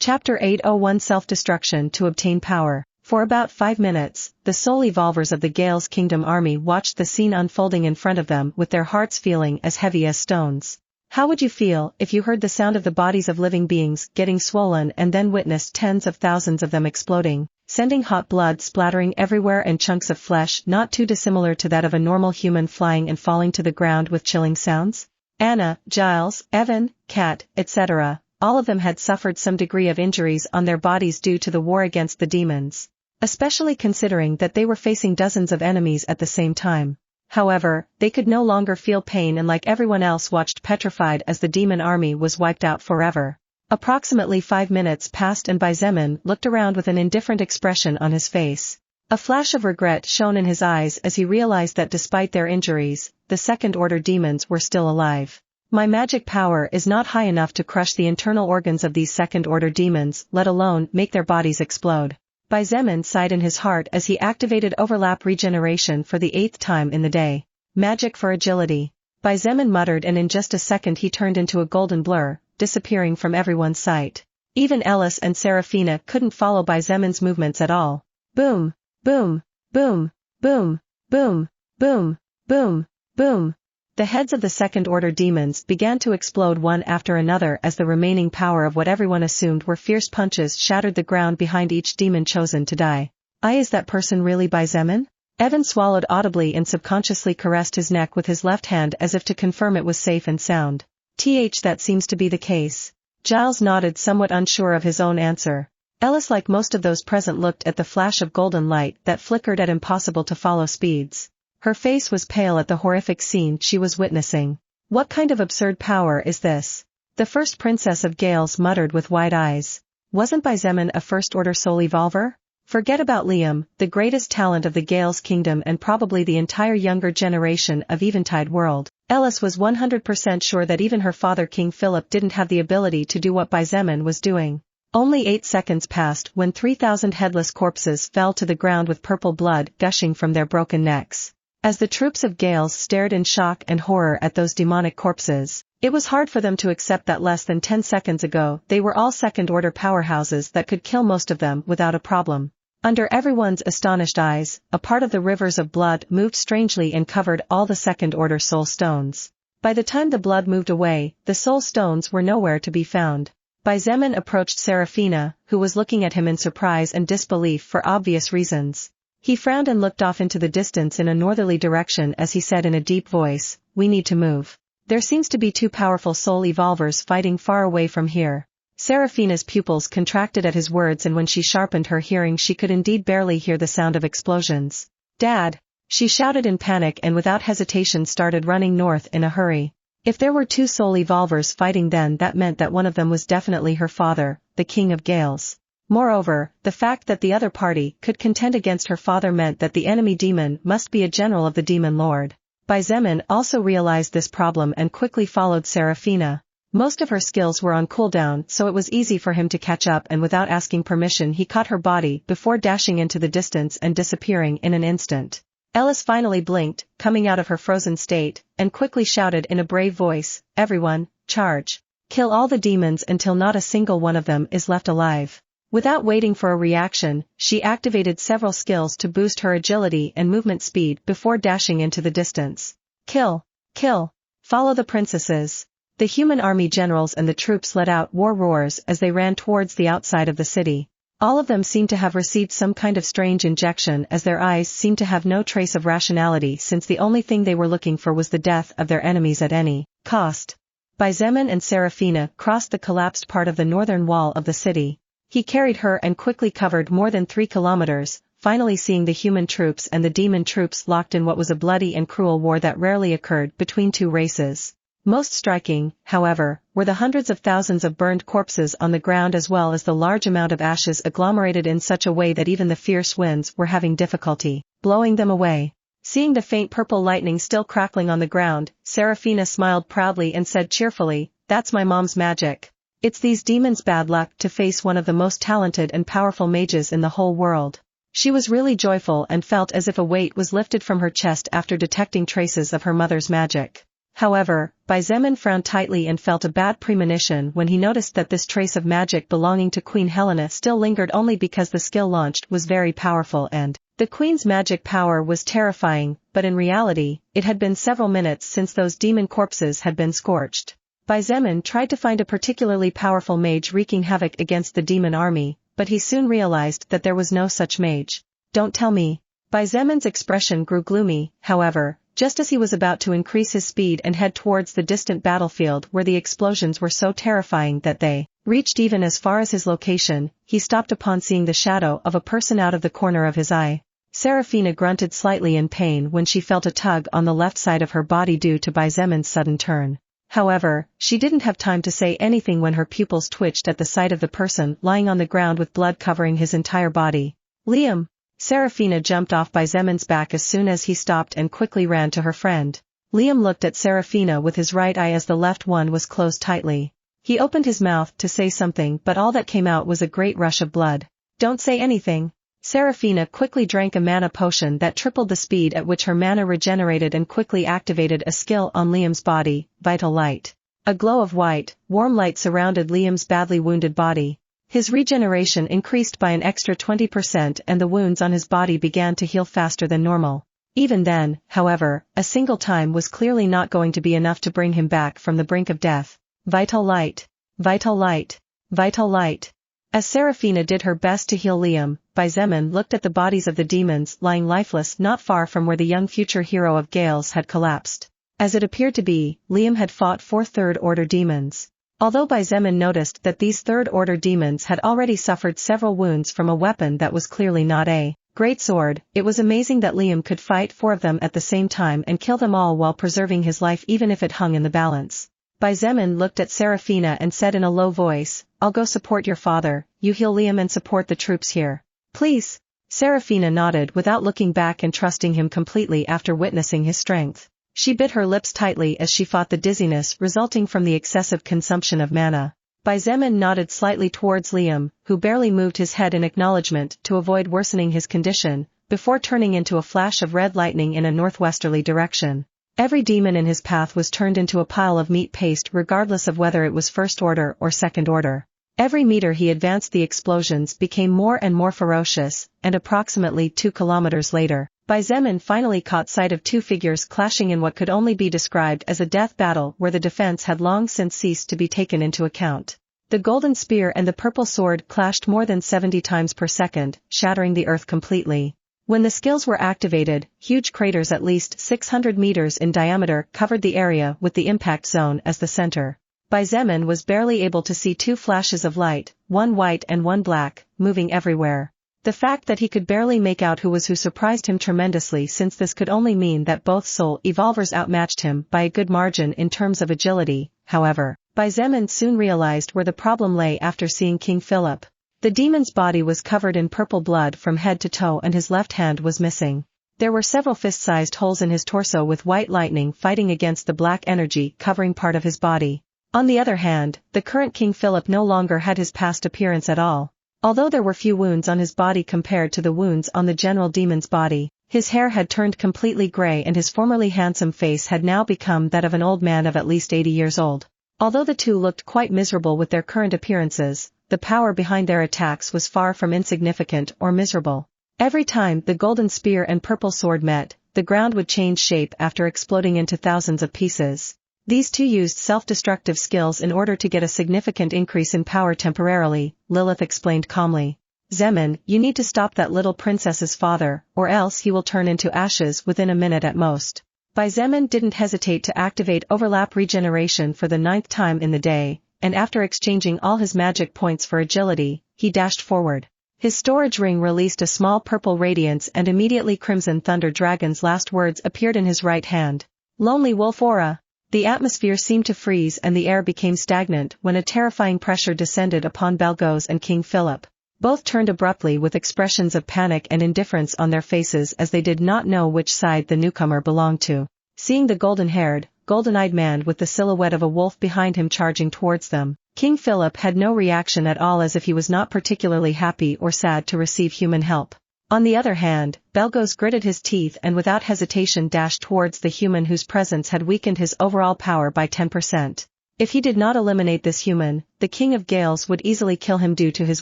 Chapter 801 Self-Destruction to Obtain Power. For about 5 minutes, the soul evolvers of the Gale's Kingdom army watched the scene unfolding in front of them with their hearts feeling as heavy as stones. How would you feel if you heard the sound of the bodies of living beings getting swollen and then witnessed tens of thousands of them exploding, sending hot blood splattering everywhere and chunks of flesh not too dissimilar to that of a normal human flying and falling to the ground with chilling sounds? Anna, Giles, Evan, Kat, etc., all of them had suffered some degree of injuries on their bodies due to the war against the demons, especially considering that they were facing dozens of enemies at the same time. However, they could no longer feel pain and like everyone else watched petrified as the demon army was wiped out forever. Approximately 5 minutes passed and Xietain looked around with an indifferent expression on his face. A flash of regret shone in his eyes as he realized that despite their injuries, the second-order demons were still alive. My magic power is not high enough to crush the internal organs of these second-order demons, let alone make their bodies explode. Xietain sighed in his heart as he activated overlap regeneration for the 8th time in the day. Magic for agility. Xietain muttered, and in just a second he turned into a golden blur, disappearing from everyone's sight. Even Ellis and Seraphina couldn't follow Xietan's movements at all. Boom, boom, boom, boom, boom, boom, boom, boom. The heads of the second-order demons began to explode one after another as the remaining power of what everyone assumed were fierce punches shattered the ground behind each demon chosen to die. Is that person really Xietain? Evan swallowed audibly and subconsciously caressed his neck with his left hand as if to confirm it was safe and sound. That seems to be the case. Giles nodded, somewhat unsure of his own answer. Ellis, like most of those present, looked at the flash of golden light that flickered at impossible-to-follow speeds. Her face was pale at the horrific scene she was witnessing. What kind of absurd power is this? The first princess of Gales muttered with wide eyes. Wasn't Xietain a first-order soul evolver? Forget about Liam, the greatest talent of the Gales Kingdom and probably the entire younger generation of Eventide world. Ellis was 100% sure that even her father King Philip didn't have the ability to do what Xietain was doing. Only 8 seconds passed when 3,000 headless corpses fell to the ground with purple blood gushing from their broken necks. As the troops of Gales stared in shock and horror at those demonic corpses, it was hard for them to accept that less than 10 seconds ago they were all second-order powerhouses that could kill most of them without a problem. Under everyone's astonished eyes, a part of the rivers of blood moved strangely and covered all the second-order soul stones. By the time the blood moved away, the soul stones were nowhere to be found. Xietain approached Seraphina, who was looking at him in surprise and disbelief for obvious reasons. He frowned and looked off into the distance in a northerly direction as he said in a deep voice, "We need to move. There seems to be 2 powerful soul evolvers fighting far away from here." Seraphina's pupils contracted at his words, and when she sharpened her hearing she could indeed barely hear the sound of explosions. "Dad!" She shouted in panic and without hesitation started running north in a hurry. If there were 2 soul evolvers fighting, then that meant that one of them was definitely her father, the King of Gales. Moreover, the fact that the other party could contend against her father meant that the enemy demon must be a general of the Demon Lord. Xietain also realized this problem and quickly followed Seraphina. Most of her skills were on cooldown, so it was easy for him to catch up, and without asking permission he caught her body before dashing into the distance and disappearing in an instant. Ellis finally blinked, coming out of her frozen state, and quickly shouted in a brave voice, "Everyone, charge! Kill all the demons until not a single one of them is left alive." Without waiting for a reaction, she activated several skills to boost her agility and movement speed before dashing into the distance. Kill! Kill! Follow the princesses! The human army generals and the troops let out war roars as they ran towards the outside of the city. All of them seemed to have received some kind of strange injection, as their eyes seemed to have no trace of rationality, since the only thing they were looking for was the death of their enemies at any cost. Xietain and Seraphina crossed the collapsed part of the northern wall of the city. He carried her and quickly covered more than 3 kilometers, finally seeing the human troops and the demon troops locked in what was a bloody and cruel war that rarely occurred between 2 races. Most striking, however, were the hundreds of thousands of burned corpses on the ground, as well as the large amount of ashes agglomerated in such a way that even the fierce winds were having difficulty blowing them away. Seeing the faint purple lightning still crackling on the ground, Seraphina smiled proudly and said cheerfully, "That's my mom's magic. It's these demons' bad luck to face one of the most talented and powerful mages in the whole world." She was really joyful and felt as if a weight was lifted from her chest after detecting traces of her mother's magic. However, Xietain frowned tightly and felt a bad premonition when he noticed that this trace of magic belonging to Queen Helena still lingered only because the skill launched was very powerful and the Queen's magic power was terrifying, but in reality, it had been several minutes since those demon corpses had been scorched. Xietain tried to find a particularly powerful mage wreaking havoc against the demon army, but he soon realized that there was no such mage. Don't tell me. Xietan's expression grew gloomy, however, just as he was about to increase his speed and head towards the distant battlefield where the explosions were so terrifying that they reached even as far as his location, he stopped upon seeing the shadow of a person out of the corner of his eye. Seraphina grunted slightly in pain when she felt a tug on the left side of her body due to Xietan's sudden turn. However, she didn't have time to say anything when her pupils twitched at the sight of the person lying on the ground with blood covering his entire body. Liam! Seraphina jumped off Xietan's back as soon as he stopped and quickly ran to her friend. Liam looked at Seraphina with his right eye as the left one was closed tightly. He opened his mouth to say something but all that came out was a great rush of blood. Don't say anything. Seraphina quickly drank a mana potion that tripled the speed at which her mana regenerated and quickly activated a skill on Liam's body, Vital Light. A glow of white, warm light surrounded Liam's badly wounded body. His regeneration increased by an extra 20% and the wounds on his body began to heal faster than normal. Even then, however, a single time was clearly not going to be enough to bring him back from the brink of death. Vital Light. Vital Light. Vital Light. As Seraphina did her best to heal Liam, Xietain looked at the bodies of the demons lying lifeless not far from where the young future hero of Gales had collapsed. As it appeared to be, Liam had fought 4 third-order demons. Although Xietain noticed that these third-order demons had already suffered several wounds from a weapon that was clearly not a great sword, it was amazing that Liam could fight 4 of them at the same time and kill them all while preserving his life even if it hung in the balance. Xietain looked at Seraphina and said in a low voice, "I'll go support your father, you heal Liam and support the troops here. Please." Seraphina nodded without looking back and trusting him completely after witnessing his strength. She bit her lips tightly as she fought the dizziness resulting from the excessive consumption of mana. Xietain nodded slightly towards Liam, who barely moved his head in acknowledgement to avoid worsening his condition, before turning into a flash of red lightning in a northwesterly direction. Every demon in his path was turned into a pile of meat paste regardless of whether it was first order or second order. Every meter he advanced the explosions became more and more ferocious, and approximately 2 kilometers later, Xietain finally caught sight of 2 figures clashing in what could only be described as a death battle where the defense had long since ceased to be taken into account. The golden spear and the purple sword clashed more than 70 times per second, shattering the earth completely. When the skills were activated, huge craters at least 600 meters in diameter covered the area with the impact zone as the center. Xietain was barely able to see 2 flashes of light, one white and one black, moving everywhere. The fact that he could barely make out who was who surprised him tremendously since this could only mean that both soul evolvers outmatched him by a good margin in terms of agility. However, Xietain soon realized where the problem lay after seeing King Philip. The demon's body was covered in purple blood from head to toe and his left hand was missing. There were several fist-sized holes in his torso with white lightning fighting against the black energy covering part of his body. On the other hand, the current King Philip no longer had his past appearance at all. Although there were few wounds on his body compared to the wounds on the general demon's body, his hair had turned completely gray and his formerly handsome face had now become that of an old man of at least 80 years old. Although the two looked quite miserable with their current appearances, the power behind their attacks was far from insignificant or miserable. Every time the golden spear and purple sword met, the ground would change shape after exploding into thousands of pieces. These two used self-destructive skills in order to get a significant increase in power temporarily, Lilith explained calmly. Xietain, you need to stop that little princess's father, or else he will turn into ashes within a minute at most. Xietain didn't hesitate to activate overlap regeneration for the 9th time in the day, and after exchanging all his magic points for agility, he dashed forward. His storage ring released a small purple radiance and immediately Crimson Thunder Dragon's last words appeared in his right hand. Lonely Wolf Aura. The atmosphere seemed to freeze and the air became stagnant when a terrifying pressure descended upon Belgos and King Philip. Both turned abruptly with expressions of panic and indifference on their faces as they did not know which side the newcomer belonged to. Seeing the golden-haired, golden-eyed man with the silhouette of a wolf behind him charging towards them, King Philip had no reaction at all as if he was not particularly happy or sad to receive human help. On the other hand, Belgos gritted his teeth and without hesitation dashed towards the human whose presence had weakened his overall power by 10%. If he did not eliminate this human, the King of Gales would easily kill him due to his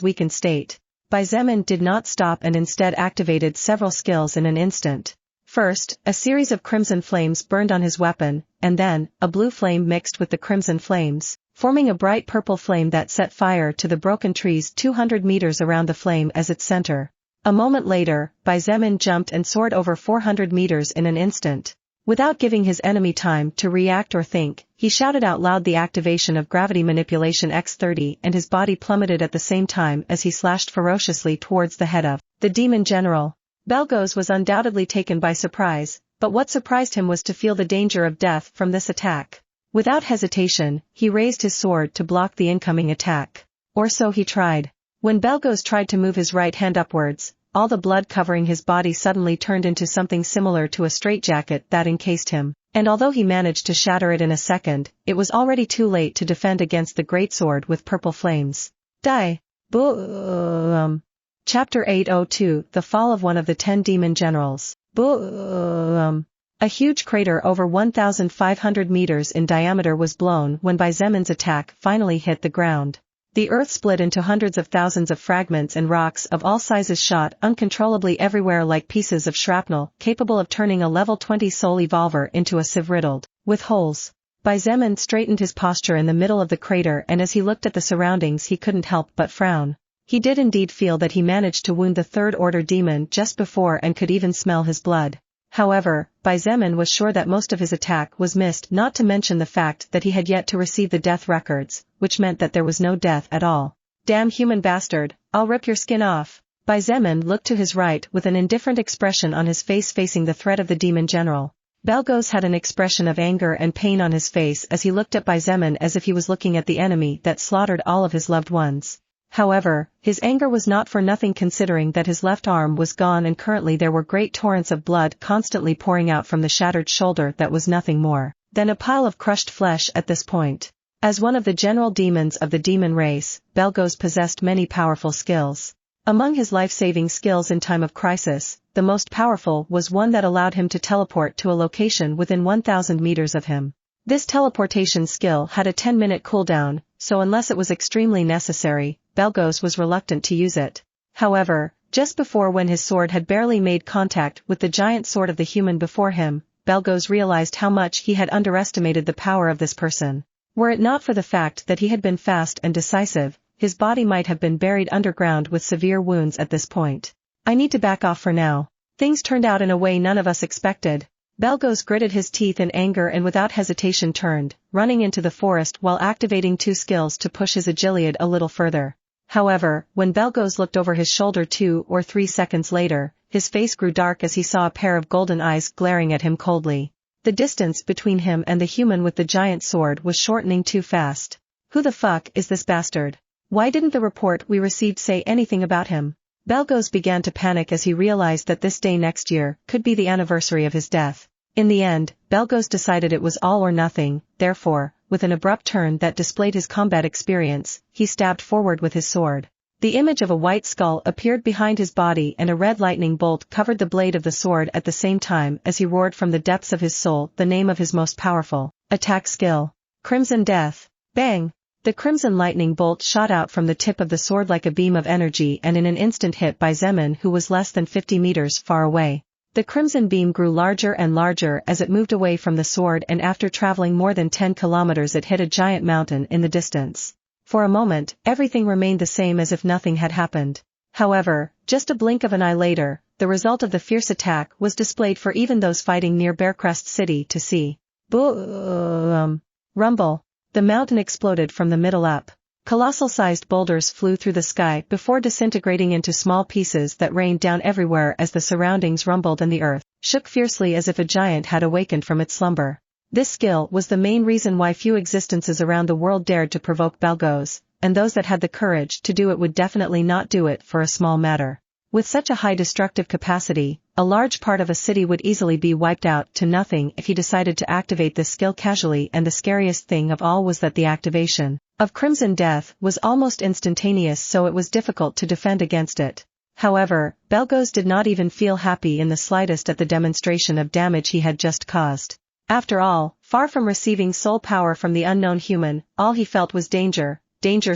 weakened state. Xietain did not stop and instead activated several skills in an instant. First, a series of crimson flames burned on his weapon, and then, a blue flame mixed with the crimson flames, forming a bright purple flame that set fire to the broken trees 200 meters around the flame as its center. A moment later, Xietain jumped and soared over 400 meters in an instant. Without giving his enemy time to react or think, he shouted out loud the activation of gravity manipulation X30 and his body plummeted at the same time as he slashed ferociously towards the head of the demon general. Belgos was undoubtedly taken by surprise, but what surprised him was to feel the danger of death from this attack. Without hesitation, he raised his sword to block the incoming attack. Or so he tried. When Belgos tried to move his right hand upwards, all the blood covering his body suddenly turned into something similar to a straitjacket that encased him, and although he managed to shatter it in a second, it was already too late to defend against the greatsword with purple flames. Die! Boom! Chapter 802, The Fall of One of the 10 Demon Generals. Boom! A huge crater over 1,500 meters in diameter was blown when Xieain's attack finally hit the ground. The earth split into hundreds of thousands of fragments and rocks of all sizes shot uncontrollably everywhere like pieces of shrapnel, capable of turning a level 20 soul evolver into a sieve riddled with holes. Xietain straightened his posture in the middle of the crater and as he looked at the surroundings he couldn't help but frown. He did indeed feel that he managed to wound the third-order demon just before and could even smell his blood. However, Xietain was sure that most of his attack was missed, not to mention the fact that he had yet to receive the death records, which meant that there was no death at all. Damn human bastard, I'll rip your skin off. Xietain looked to his right with an indifferent expression on his face facing the threat of the demon general. Belgos had an expression of anger and pain on his face as he looked at Xietain as if he was looking at the enemy that slaughtered all of his loved ones. However, his anger was not for nothing considering that his left arm was gone and currently there were great torrents of blood constantly pouring out from the shattered shoulder that was nothing more than a pile of crushed flesh at this point. As one of the general demons of the demon race, Belgos possessed many powerful skills. Among his life-saving skills in time of crisis, the most powerful was one that allowed him to teleport to a location within 1,000 meters of him. This teleportation skill had a 10-minute cooldown, so unless it was extremely necessary, Belgos was reluctant to use it. However, just before when his sword had barely made contact with the giant sword of the human before him, Belgos realized how much he had underestimated the power of this person. Were it not for the fact that he had been fast and decisive, his body might have been buried underground with severe wounds at this point. I need to back off for now. Things turned out in a way none of us expected. Belgos gritted his teeth in anger and without hesitation turned, running into the forest while activating 2 skills to push his agility a little further. However, when Belgos looked over his shoulder 2 or 3 seconds later, his face grew dark as he saw a pair of golden eyes glaring at him coldly. The distance between him and the human with the giant sword was shortening too fast. Who the fuck is this bastard? Why didn't the report we received say anything about him? Belgos began to panic as he realized that this day next year could be the anniversary of his death. In the end, Belgos decided it was all or nothing, therefore, with an abrupt turn that displayed his combat experience, he stabbed forward with his sword. The image of a white skull appeared behind his body and a red lightning bolt covered the blade of the sword at the same time as he roared from the depths of his soul the name of his most powerful attack skill. Crimson Death. Bang! The crimson lightning bolt shot out from the tip of the sword like a beam of energy and in an instant hit Xietain who was less than 50 meters far away. The crimson beam grew larger and larger as it moved away from the sword and after traveling more than 10 kilometers it hit a giant mountain in the distance. For a moment, everything remained the same as if nothing had happened. However, just a blink of an eye later, the result of the fierce attack was displayed for even those fighting near Bearcrest City to see. Boom! Rumble. The mountain exploded from the middle up. Colossal-sized boulders flew through the sky before disintegrating into small pieces that rained down everywhere as the surroundings rumbled and the earth shook fiercely as if a giant had awakened from its slumber. This skill was the main reason why few existences around the world dared to provoke Belgos, and those that had the courage to do it would definitely not do it for a small matter. With such a high destructive capacity, a large part of a city would easily be wiped out to nothing if he decided to activate this skill casually, and the scariest thing of all was that the activation of Crimson Death was almost instantaneous, so it was difficult to defend against it. However, Belgos did not even feel happy in the slightest at the demonstration of damage he had just caused. After all, far from receiving soul power from the unknown human, all he felt was danger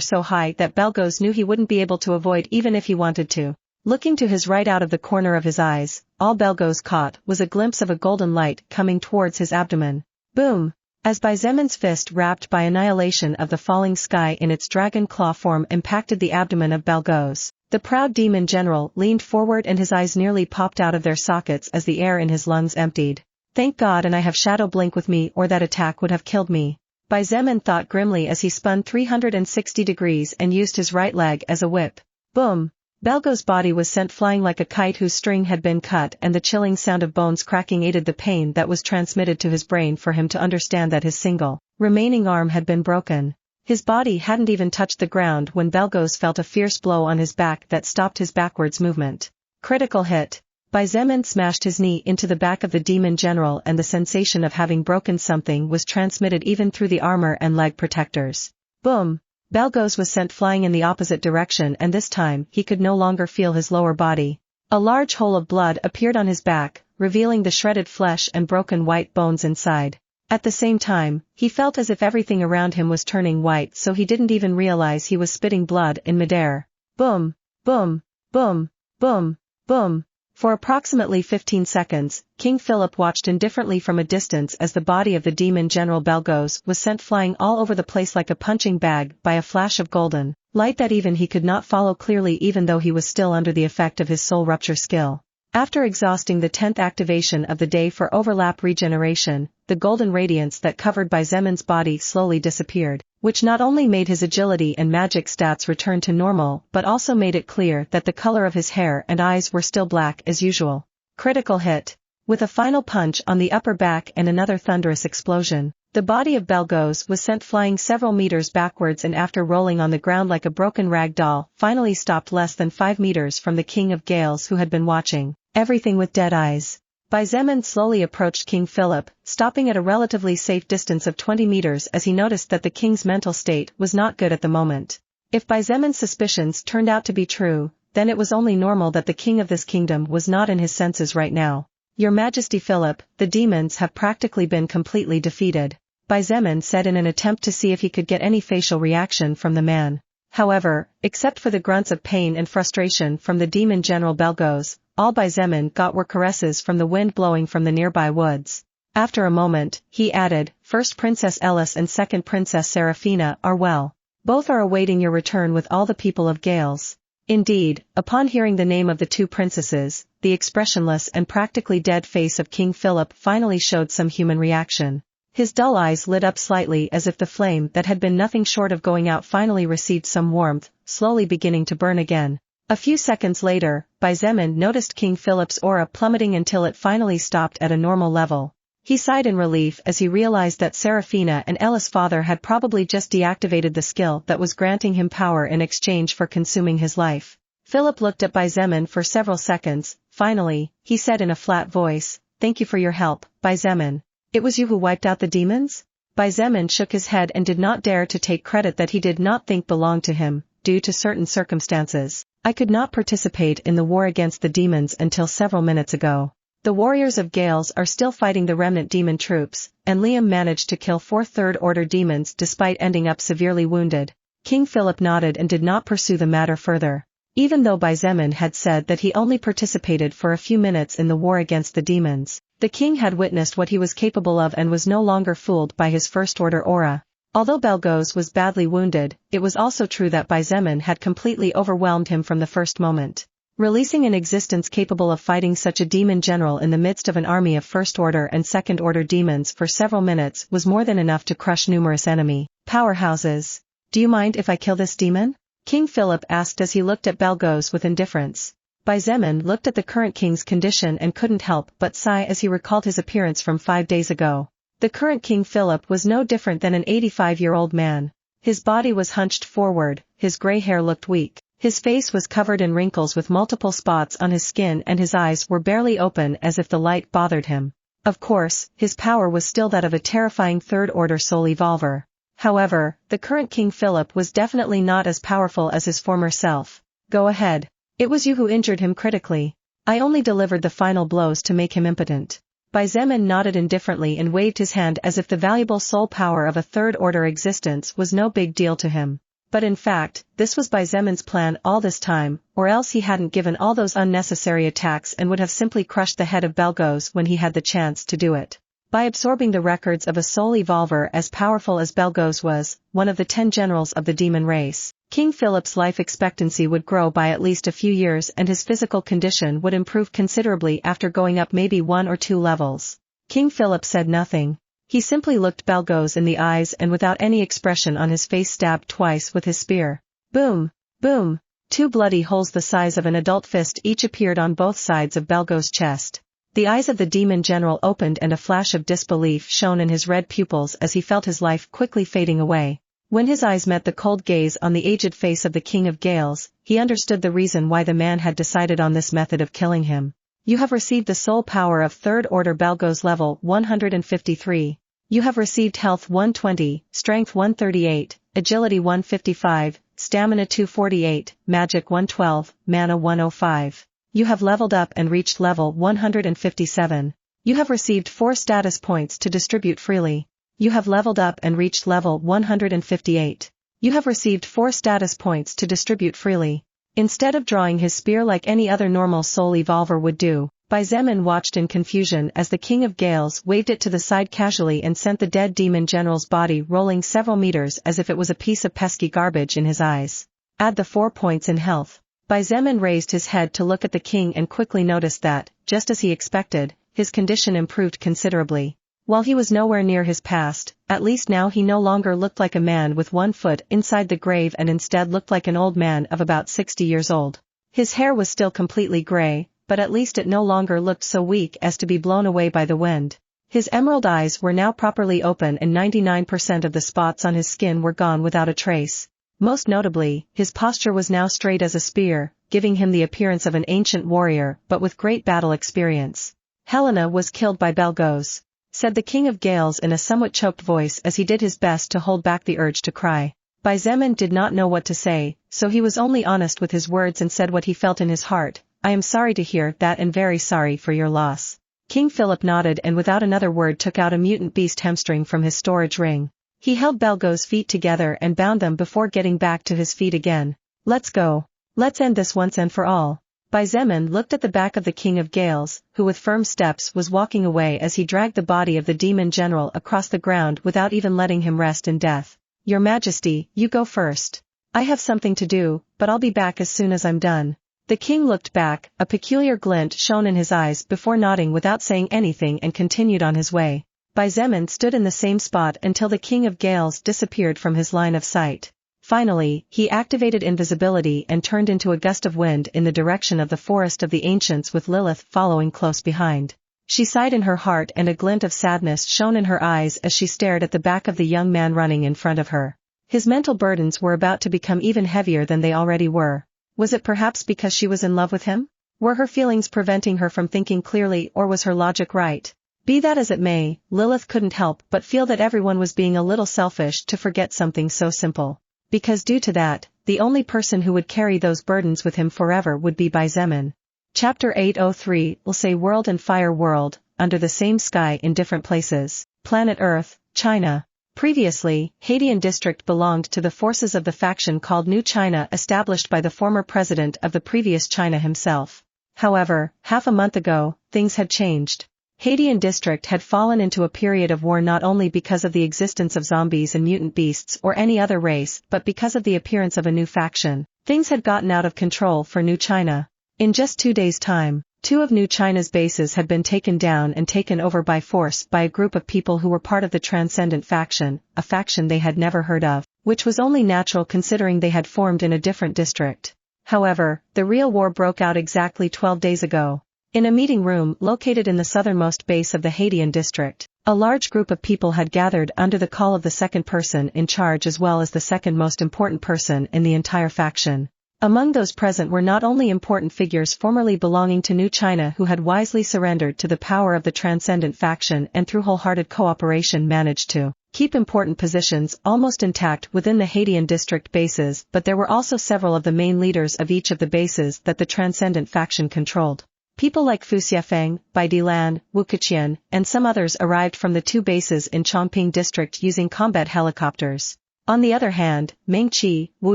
so high that Belgos knew he wouldn't be able to avoid even if he wanted to. Looking to his right out of the corner of his eyes, all Belgos caught was a glimpse of a golden light coming towards his abdomen. Boom! As Baizemen's fist wrapped by annihilation of the falling sky in its dragon claw form impacted the abdomen of Belgos, the proud demon general leaned forward and his eyes nearly popped out of their sockets as the air in his lungs emptied. Thank God and I have Shadow Blink with me or that attack would have killed me. Baizemen thought grimly as he spun 360 degrees and used his right leg as a whip. Boom! Belgos' body was sent flying like a kite whose string had been cut, and the chilling sound of bones cracking aided the pain that was transmitted to his brain for him to understand that his single, remaining arm had been broken. His body hadn't even touched the ground when Belgos felt a fierce blow on his back that stopped his backwards movement. Critical hit. Baizemen smashed his knee into the back of the demon general and the sensation of having broken something was transmitted even through the armor and leg protectors. Boom! Belgos was sent flying in the opposite direction and this time he could no longer feel his lower body. A large hole of blood appeared on his back, revealing the shredded flesh and broken white bones inside. At the same time, he felt as if everything around him was turning white so he didn't even realize he was spitting blood in midair. Boom! Boom! Boom! Boom! Boom! For approximately 15 seconds, King Philip watched indifferently from a distance as the body of the demon general Belgos was sent flying all over the place like a punching bag by a flash of golden light that even he could not follow clearly even though he was still under the effect of his soul rupture skill. After exhausting the 10th activation of the day for overlap regeneration, the golden radiance that covered Baizemen's body slowly disappeared, which not only made his agility and magic stats return to normal but also made it clear that the color of his hair and eyes were still black as usual. Critical hit. With a final punch on the upper back and another thunderous explosion, the body of Belgos was sent flying several meters backwards and after rolling on the ground like a broken rag doll, finally stopped less than 5 meters from the King of Gales who had been watching everything with dead eyes. Baizemen slowly approached King Philip, stopping at a relatively safe distance of 20 meters as he noticed that the king's mental state was not good at the moment. If Baizemen's suspicions turned out to be true, then it was only normal that the king of this kingdom was not in his senses right now. Your Majesty Philip, the demons have practically been completely defeated, Baizemen said in an attempt to see if he could get any facial reaction from the man. However, except for the grunts of pain and frustration from the demon general Belgos, all Baizemen got were caresses from the wind blowing from the nearby woods. After a moment, he added, First Princess Ellis and Second Princess Seraphina are well. Both are awaiting your return with all the people of Gales. Indeed, upon hearing the name of the two princesses, the expressionless and practically dead face of King Philip finally showed some human reaction. His dull eyes lit up slightly as if the flame that had been nothing short of going out finally received some warmth, slowly beginning to burn again. A few seconds later, Baizemen noticed King Philip's aura plummeting until it finally stopped at a normal level. He sighed in relief as he realized that Seraphina and Ella's father had probably just deactivated the skill that was granting him power in exchange for consuming his life. Philip looked at Baizemen for several seconds. Finally, he said in a flat voice, Thank you for your help, Baizemen. It was you who wiped out the demons? Baizemen shook his head and did not dare to take credit that he did not think belonged to him, due to certain circumstances. I could not participate in the war against the demons until several minutes ago. The warriors of Gales are still fighting the remnant demon troops, and Liam managed to kill 4 third-order demons despite ending up severely wounded. King Philip nodded and did not pursue the matter further. Even though Baizemen had said that he only participated for a few minutes in the war against the demons, the king had witnessed what he was capable of and was no longer fooled by his first-order aura. Although Belgos was badly wounded, it was also true that Baizemen had completely overwhelmed him from the first moment. Releasing an existence capable of fighting such a demon general in the midst of an army of first-order and second-order demons for several minutes was more than enough to crush numerous enemy powerhouses. Do you mind if I kill this demon? King Philip asked as he looked at Belgos with indifference. Baizemen looked at the current king's condition and couldn't help but sigh as he recalled his appearance from 5 days ago. The current King Philip was no different than an 85-year-old man. His body was hunched forward, his gray hair looked weak, his face was covered in wrinkles with multiple spots on his skin and his eyes were barely open as if the light bothered him. Of course, his power was still that of a terrifying third-order soul evolver. However, the current King Philip was definitely not as powerful as his former self. Go ahead. It was you who injured him critically. I only delivered the final blows to make him impotent. Xietain nodded indifferently and waved his hand as if the valuable soul power of a third-order existence was no big deal to him. But in fact, this was Xietain's plan all this time, or else he hadn't given all those unnecessary attacks and would have simply crushed the head of Belgos when he had the chance to do it. By absorbing the records of a soul evolver as powerful as Belgos was, one of the 10 generals of the demon race, King Philip's life expectancy would grow by at least a few years and his physical condition would improve considerably after going up maybe 1 or 2 levels. King Philip said nothing. He simply looked Belgos in the eyes and without any expression on his face stabbed twice with his spear. Boom! Boom! 2 bloody holes the size of an adult fist each appeared on both sides of Belgos' chest. The eyes of the demon general opened and a flash of disbelief shone in his red pupils as he felt his life quickly fading away. When his eyes met the cold gaze on the aged face of the King of Gales, he understood the reason why the man had decided on this method of killing him. You have received the soul power of 3rd Order Belgos level 153. You have received health 120, strength 138, agility 155, stamina 248, magic 112, mana 105. You have leveled up and reached level 157. You have received 4 status points to distribute freely. You have leveled up and reached level 158. You have received 4 status points to distribute freely. Instead of drawing his spear like any other normal soul evolver would do, Xietain watched in confusion as the King of Gales waved it to the side casually and sent the dead demon general's body rolling several meters as if it was a piece of pesky garbage in his eyes. Add the 4 points in health. Xietain raised his head to look at the king and quickly noticed that, just as he expected, his condition improved considerably. While he was nowhere near his past, at least now he no longer looked like a man with 1 foot inside the grave and instead looked like an old man of about 60 years old. His hair was still completely gray, but at least it no longer looked so weak as to be blown away by the wind. His emerald eyes were now properly open and 99% of the spots on his skin were gone without a trace. Most notably, his posture was now straight as a spear, giving him the appearance of an ancient warrior but with great battle experience. Helena was killed by Belgos, said the King of Gales in a somewhat choked voice as he did his best to hold back the urge to cry. Xietain did not know what to say, so he was only honest with his words and said what he felt in his heart. I am sorry to hear that and very sorry for your loss. King Philip nodded and without another word took out a mutant beast hamstring from his storage ring. He held Belgos' feet together and bound them before getting back to his feet again. Let's go. Let's end this once and for all. Xietain looked at the back of the King of Gales, who with firm steps was walking away as he dragged the body of the demon general across the ground without even letting him rest in death. Your Majesty, you go first. I have something to do, but I'll be back as soon as I'm done. The king looked back, a peculiar glint shone in his eyes before nodding without saying anything and continued on his way. Xietain stood in the same spot until the King of Gales disappeared from his line of sight. Finally, he activated invisibility and turned into a gust of wind in the direction of the Forest of the Ancients with Lilith following close behind. She sighed in her heart and a glint of sadness shone in her eyes as she stared at the back of the young man running in front of her. His mental burdens were about to become even heavier than they already were. Was it perhaps because she was in love with him? Were her feelings preventing her from thinking clearly or was her logic right? Be that as it may, Lilith couldn't help but feel that everyone was being a little selfish to forget something so simple. Because due to that, the only person who would carry those burdens with him forever would be Xietain. Chapter 803 will say World and Fire World, under the same sky in different places. Planet Earth, China. Previously, Xietain district belonged to the forces of the faction called New China established by the former president of the previous China himself. However, half a month ago, things had changed. Xietain district had fallen into a period of war not only because of the existence of zombies and mutant beasts or any other race but because of the appearance of a new faction. Things had gotten out of control for New China. In just 2 days' time, 2 of New China's bases had been taken down and taken over by force by a group of people who were part of the Transcendent faction, a faction they had never heard of, which was only natural considering they had formed in a different district. However, the real war broke out exactly 12 days ago. In a meeting room located in the southernmost base of the Xietain district, a large group of people had gathered under the call of the second person in charge as well as the second most important person in the entire faction. Among those present were not only important figures formerly belonging to New China who had wisely surrendered to the power of the Transcendent faction and through wholehearted cooperation managed to keep important positions almost intact within the Xietain district bases, but there were also several of the main leaders of each of the bases that the Transcendent faction controlled. People like Fu Xiafeng, Bai Dilan, Wu Keqian, and some others arrived from the 2 bases in Chongping district using combat helicopters. On the other hand, Meng Qi, Wu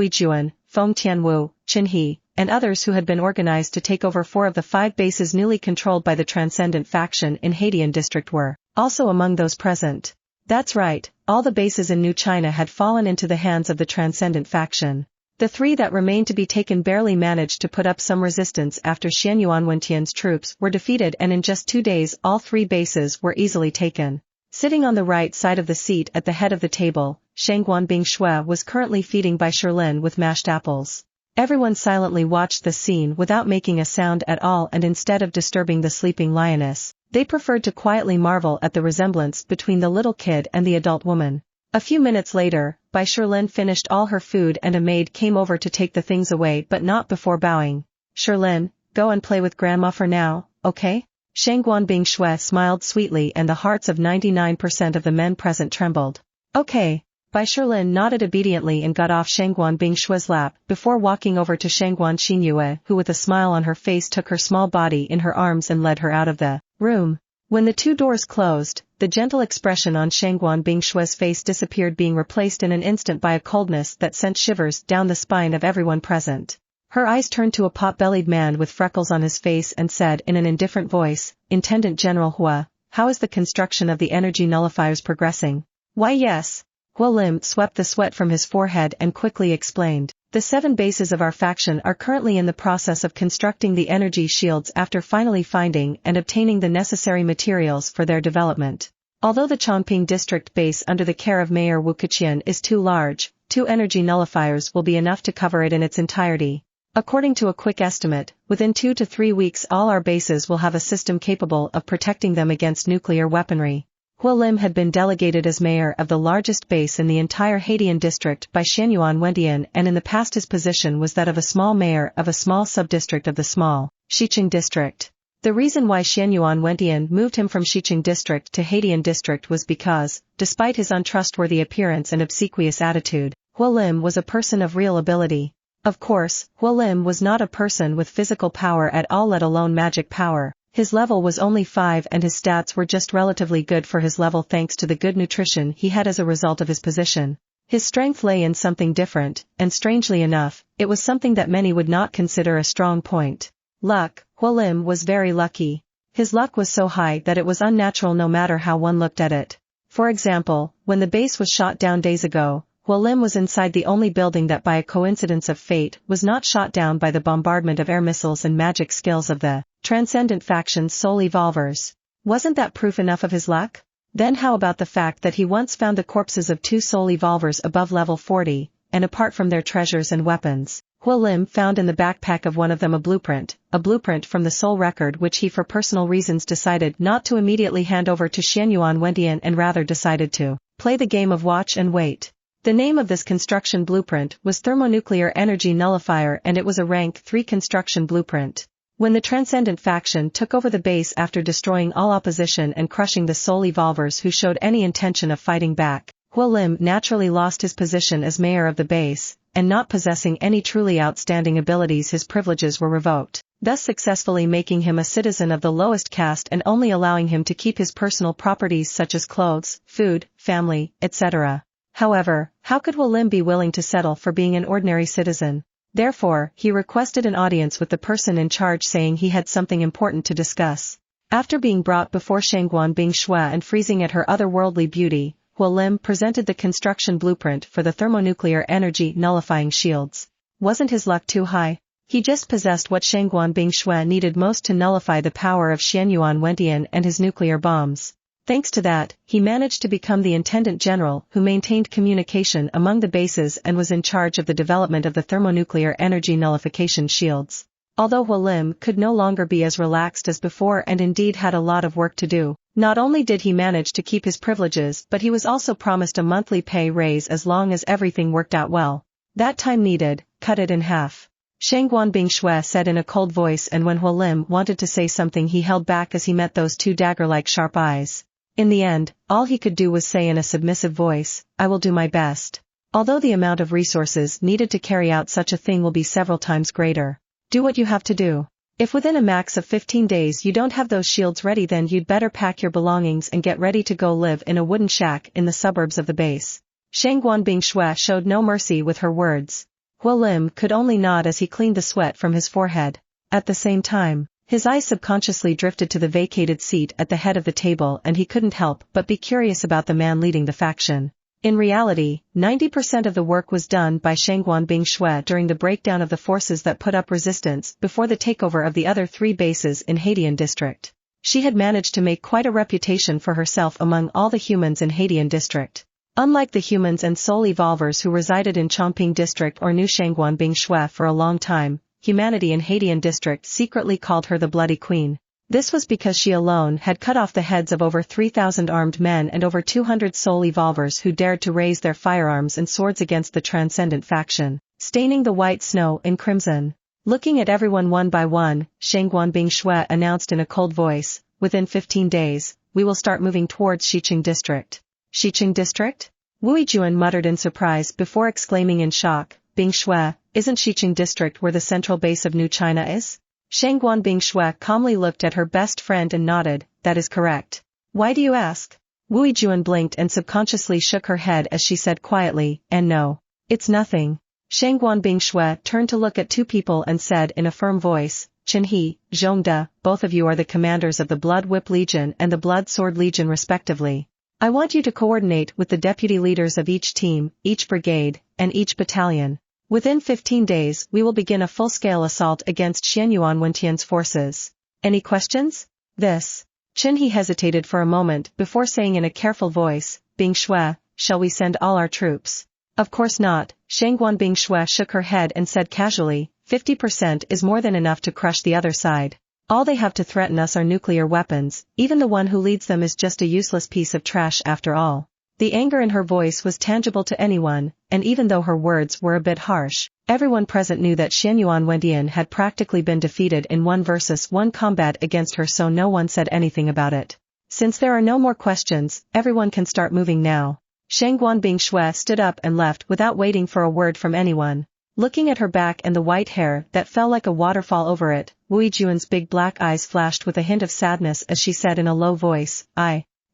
Yijuan, Feng Tianwu, Qin He, and others who had been organized to take over 4 of the 5 bases newly controlled by the Transcendent faction in Xietain district were also among those present. That's right, all the bases in New China had fallen into the hands of the Transcendent faction. The 3 that remained to be taken barely managed to put up some resistance after Xianyuan Wentian's troops were defeated, and in just 2 days all 3 bases were easily taken. Sitting on the right side of the seat at the head of the table, Shangguan Bingshui was currently feeding Bai Shilin with mashed apples. Everyone silently watched the scene without making a sound at all, and instead of disturbing the sleeping lioness, they preferred to quietly marvel at the resemblance between the little kid and the adult woman. A few minutes later, Bai Shilin finished all her food and a maid came over to take the things away, but not before bowing. "Shilin, go and play with grandma for now, okay?" Shangguan Bingshui smiled sweetly and the hearts of 99% of the men present trembled. "Okay." Bai Shilin nodded obediently and got off Shangguan Bingshui's lap before walking over to Shangguan Xinyue, who with a smile on her face took her small body in her arms and led her out of the room. When the 2 doors closed, the gentle expression on Shangguan Bingshui's face disappeared, being replaced in an instant by a coldness that sent shivers down the spine of everyone present. Her eyes turned to a pot-bellied man with freckles on his face and said in an indifferent voice, "Intendant General Hua, how is the construction of the energy nullifiers progressing?" "Why yes." Hua Lim swept the sweat from his forehead and quickly explained, "The 7 bases of our faction are currently in the process of constructing the energy shields after finally finding and obtaining the necessary materials for their development. Although the Chongping district base under the care of Mayor Wu Keqian is too large, 2 energy nullifiers will be enough to cover it in its entirety. According to a quick estimate, within 2 to 3 weeks all our bases will have a system capable of protecting them against nuclear weaponry." Hua Lim had been delegated as mayor of the largest base in the entire Xietain district by Xianyuan Wentian, and in the past his position was that of a small mayor of a small sub-district of the small Xietain district. The reason why Xianyuan Wentian moved him from Xietain district to Xietain district was because, despite his untrustworthy appearance and obsequious attitude, Hua Lim was a person of real ability. Of course, Hua Lim was not a person with physical power at all, let alone magic power. His level was only 5 and his stats were just relatively good for his level thanks to the good nutrition he had as a result of his position. His strength lay in something different, and strangely enough, it was something that many would not consider a strong point. Luck. Hua Lim was very lucky. His luck was so high that it was unnatural no matter how one looked at it. For example, when the base was shot down days ago, Hua Lim was inside the only building that by a coincidence of fate was not shot down by the bombardment of air missiles and magic skills of the Transcendent faction's soul evolvers. Wasn't that proof enough of his luck? Then how about the fact that he once found the corpses of 2 soul evolvers above level 40, and apart from their treasures and weapons, Hua Lim found in the backpack of one of them a blueprint from the soul record which he for personal reasons decided not to immediately hand over to Xianyuan Wentian and rather decided to play the game of watch and wait. The name of this construction blueprint was Thermonuclear Energy Nullifier, and it was a rank 3 construction blueprint. When the Transcendent faction took over the base after destroying all opposition and crushing the soul evolvers who showed any intention of fighting back, Hua Lim naturally lost his position as mayor of the base, and not possessing any truly outstanding abilities his privileges were revoked, thus successfully making him a citizen of the lowest caste and only allowing him to keep his personal properties such as clothes, food, family, etc. However, how could Hua Lim be willing to settle for being an ordinary citizen? Therefore, he requested an audience with the person in charge, saying he had something important to discuss. After being brought before Shangguan Bingshui and freezing at her otherworldly beauty, Hua Lim presented the construction blueprint for the thermonuclear energy nullifying shields. Wasn't his luck too high? He just possessed what Shangguan Bingshui needed most to nullify the power of Xianyuan Wentian and his nuclear bombs. Thanks to that, he managed to become the Intendant General who maintained communication among the bases and was in charge of the development of the thermonuclear energy nullification shields. Although Hua Lim could no longer be as relaxed as before and indeed had a lot of work to do, not only did he manage to keep his privileges, but he was also promised a monthly pay raise as long as everything worked out well. That time needed, cut it in half. Shangguan Bingshui said in a cold voice, and when Hua Lim wanted to say something he held back as he met those 2 dagger-like sharp eyes. In the end, all he could do was say in a submissive voice, "I will do my best. Although the amount of resources needed to carry out such a thing will be several times greater. Do what you have to do. If within a max of 15 days you don't have those shields ready, then you'd better pack your belongings and get ready to go live in a wooden shack in the suburbs of the base." Shangguan Bingshui showed no mercy with her words. Hua Lim could only nod as he cleaned the sweat from his forehead. At the same time, his eyes subconsciously drifted to the vacated seat at the head of the table, and he couldn't help but be curious about the man leading the faction. In reality, 90% of the work was done by Shangguan Bingshui during the breakdown of the forces that put up resistance before the takeover of the other 3 bases in Xietain district. She had managed to make quite a reputation for herself among all the humans in Xietain district. Unlike the humans and soul evolvers who resided in Chongping district or knew Shangguan Bingshui for a long time, humanity in Xietain district secretly called her the Bloody Queen. This was because she alone had cut off the heads of over 3,000 armed men and over 200 soul evolvers who dared to raise their firearms and swords against the Transcendent faction, staining the white snow in crimson. Looking at everyone one by one, Shangguan Bingshui announced in a cold voice, "Within 15 days, we will start moving towards Xietain district." Xietain district? Wu Yijuan muttered in surprise before exclaiming in shock, "Bingshui, isn't Xietain district where the central base of New China is?" Shangguan Bingshui calmly looked at her best friend and nodded, "That is correct." "Why do you ask?" Wu Yijuan blinked and subconsciously shook her head as she said quietly, "And no. It's nothing." Shangguan Bingshui turned to look at 2 people and said in a firm voice, "Chen He, Zhongde, both of you are the commanders of the Blood Whip Legion and the Blood Sword Legion respectively. I want you to coordinate with the deputy leaders of each team, each brigade, and each battalion. Within 15 days we will begin a full-scale assault against Xianyuan Wentian's forces. Any questions?" This. Chen He hesitated for a moment before saying in a careful voice, "Bingshui, shall we send all our troops?" "Of course not." Shangguan Bingshui shook her head and said casually, 50% is more than enough to crush the other side. All they have to threaten us are nuclear weapons, even the one who leads them is just a useless piece of trash after all." The anger in her voice was tangible to anyone, and even though her words were a bit harsh, everyone present knew that Xianyuan Wentian had practically been defeated in 1 versus 1 combat against her, so no one said anything about it. "Since there are no more questions, everyone can start moving now." Shangguan Bingshui stood up and left without waiting for a word from anyone. Looking at her back and the white hair that fell like a waterfall over it, Wu Yijuan's big black eyes flashed with a hint of sadness as she said in a low voice,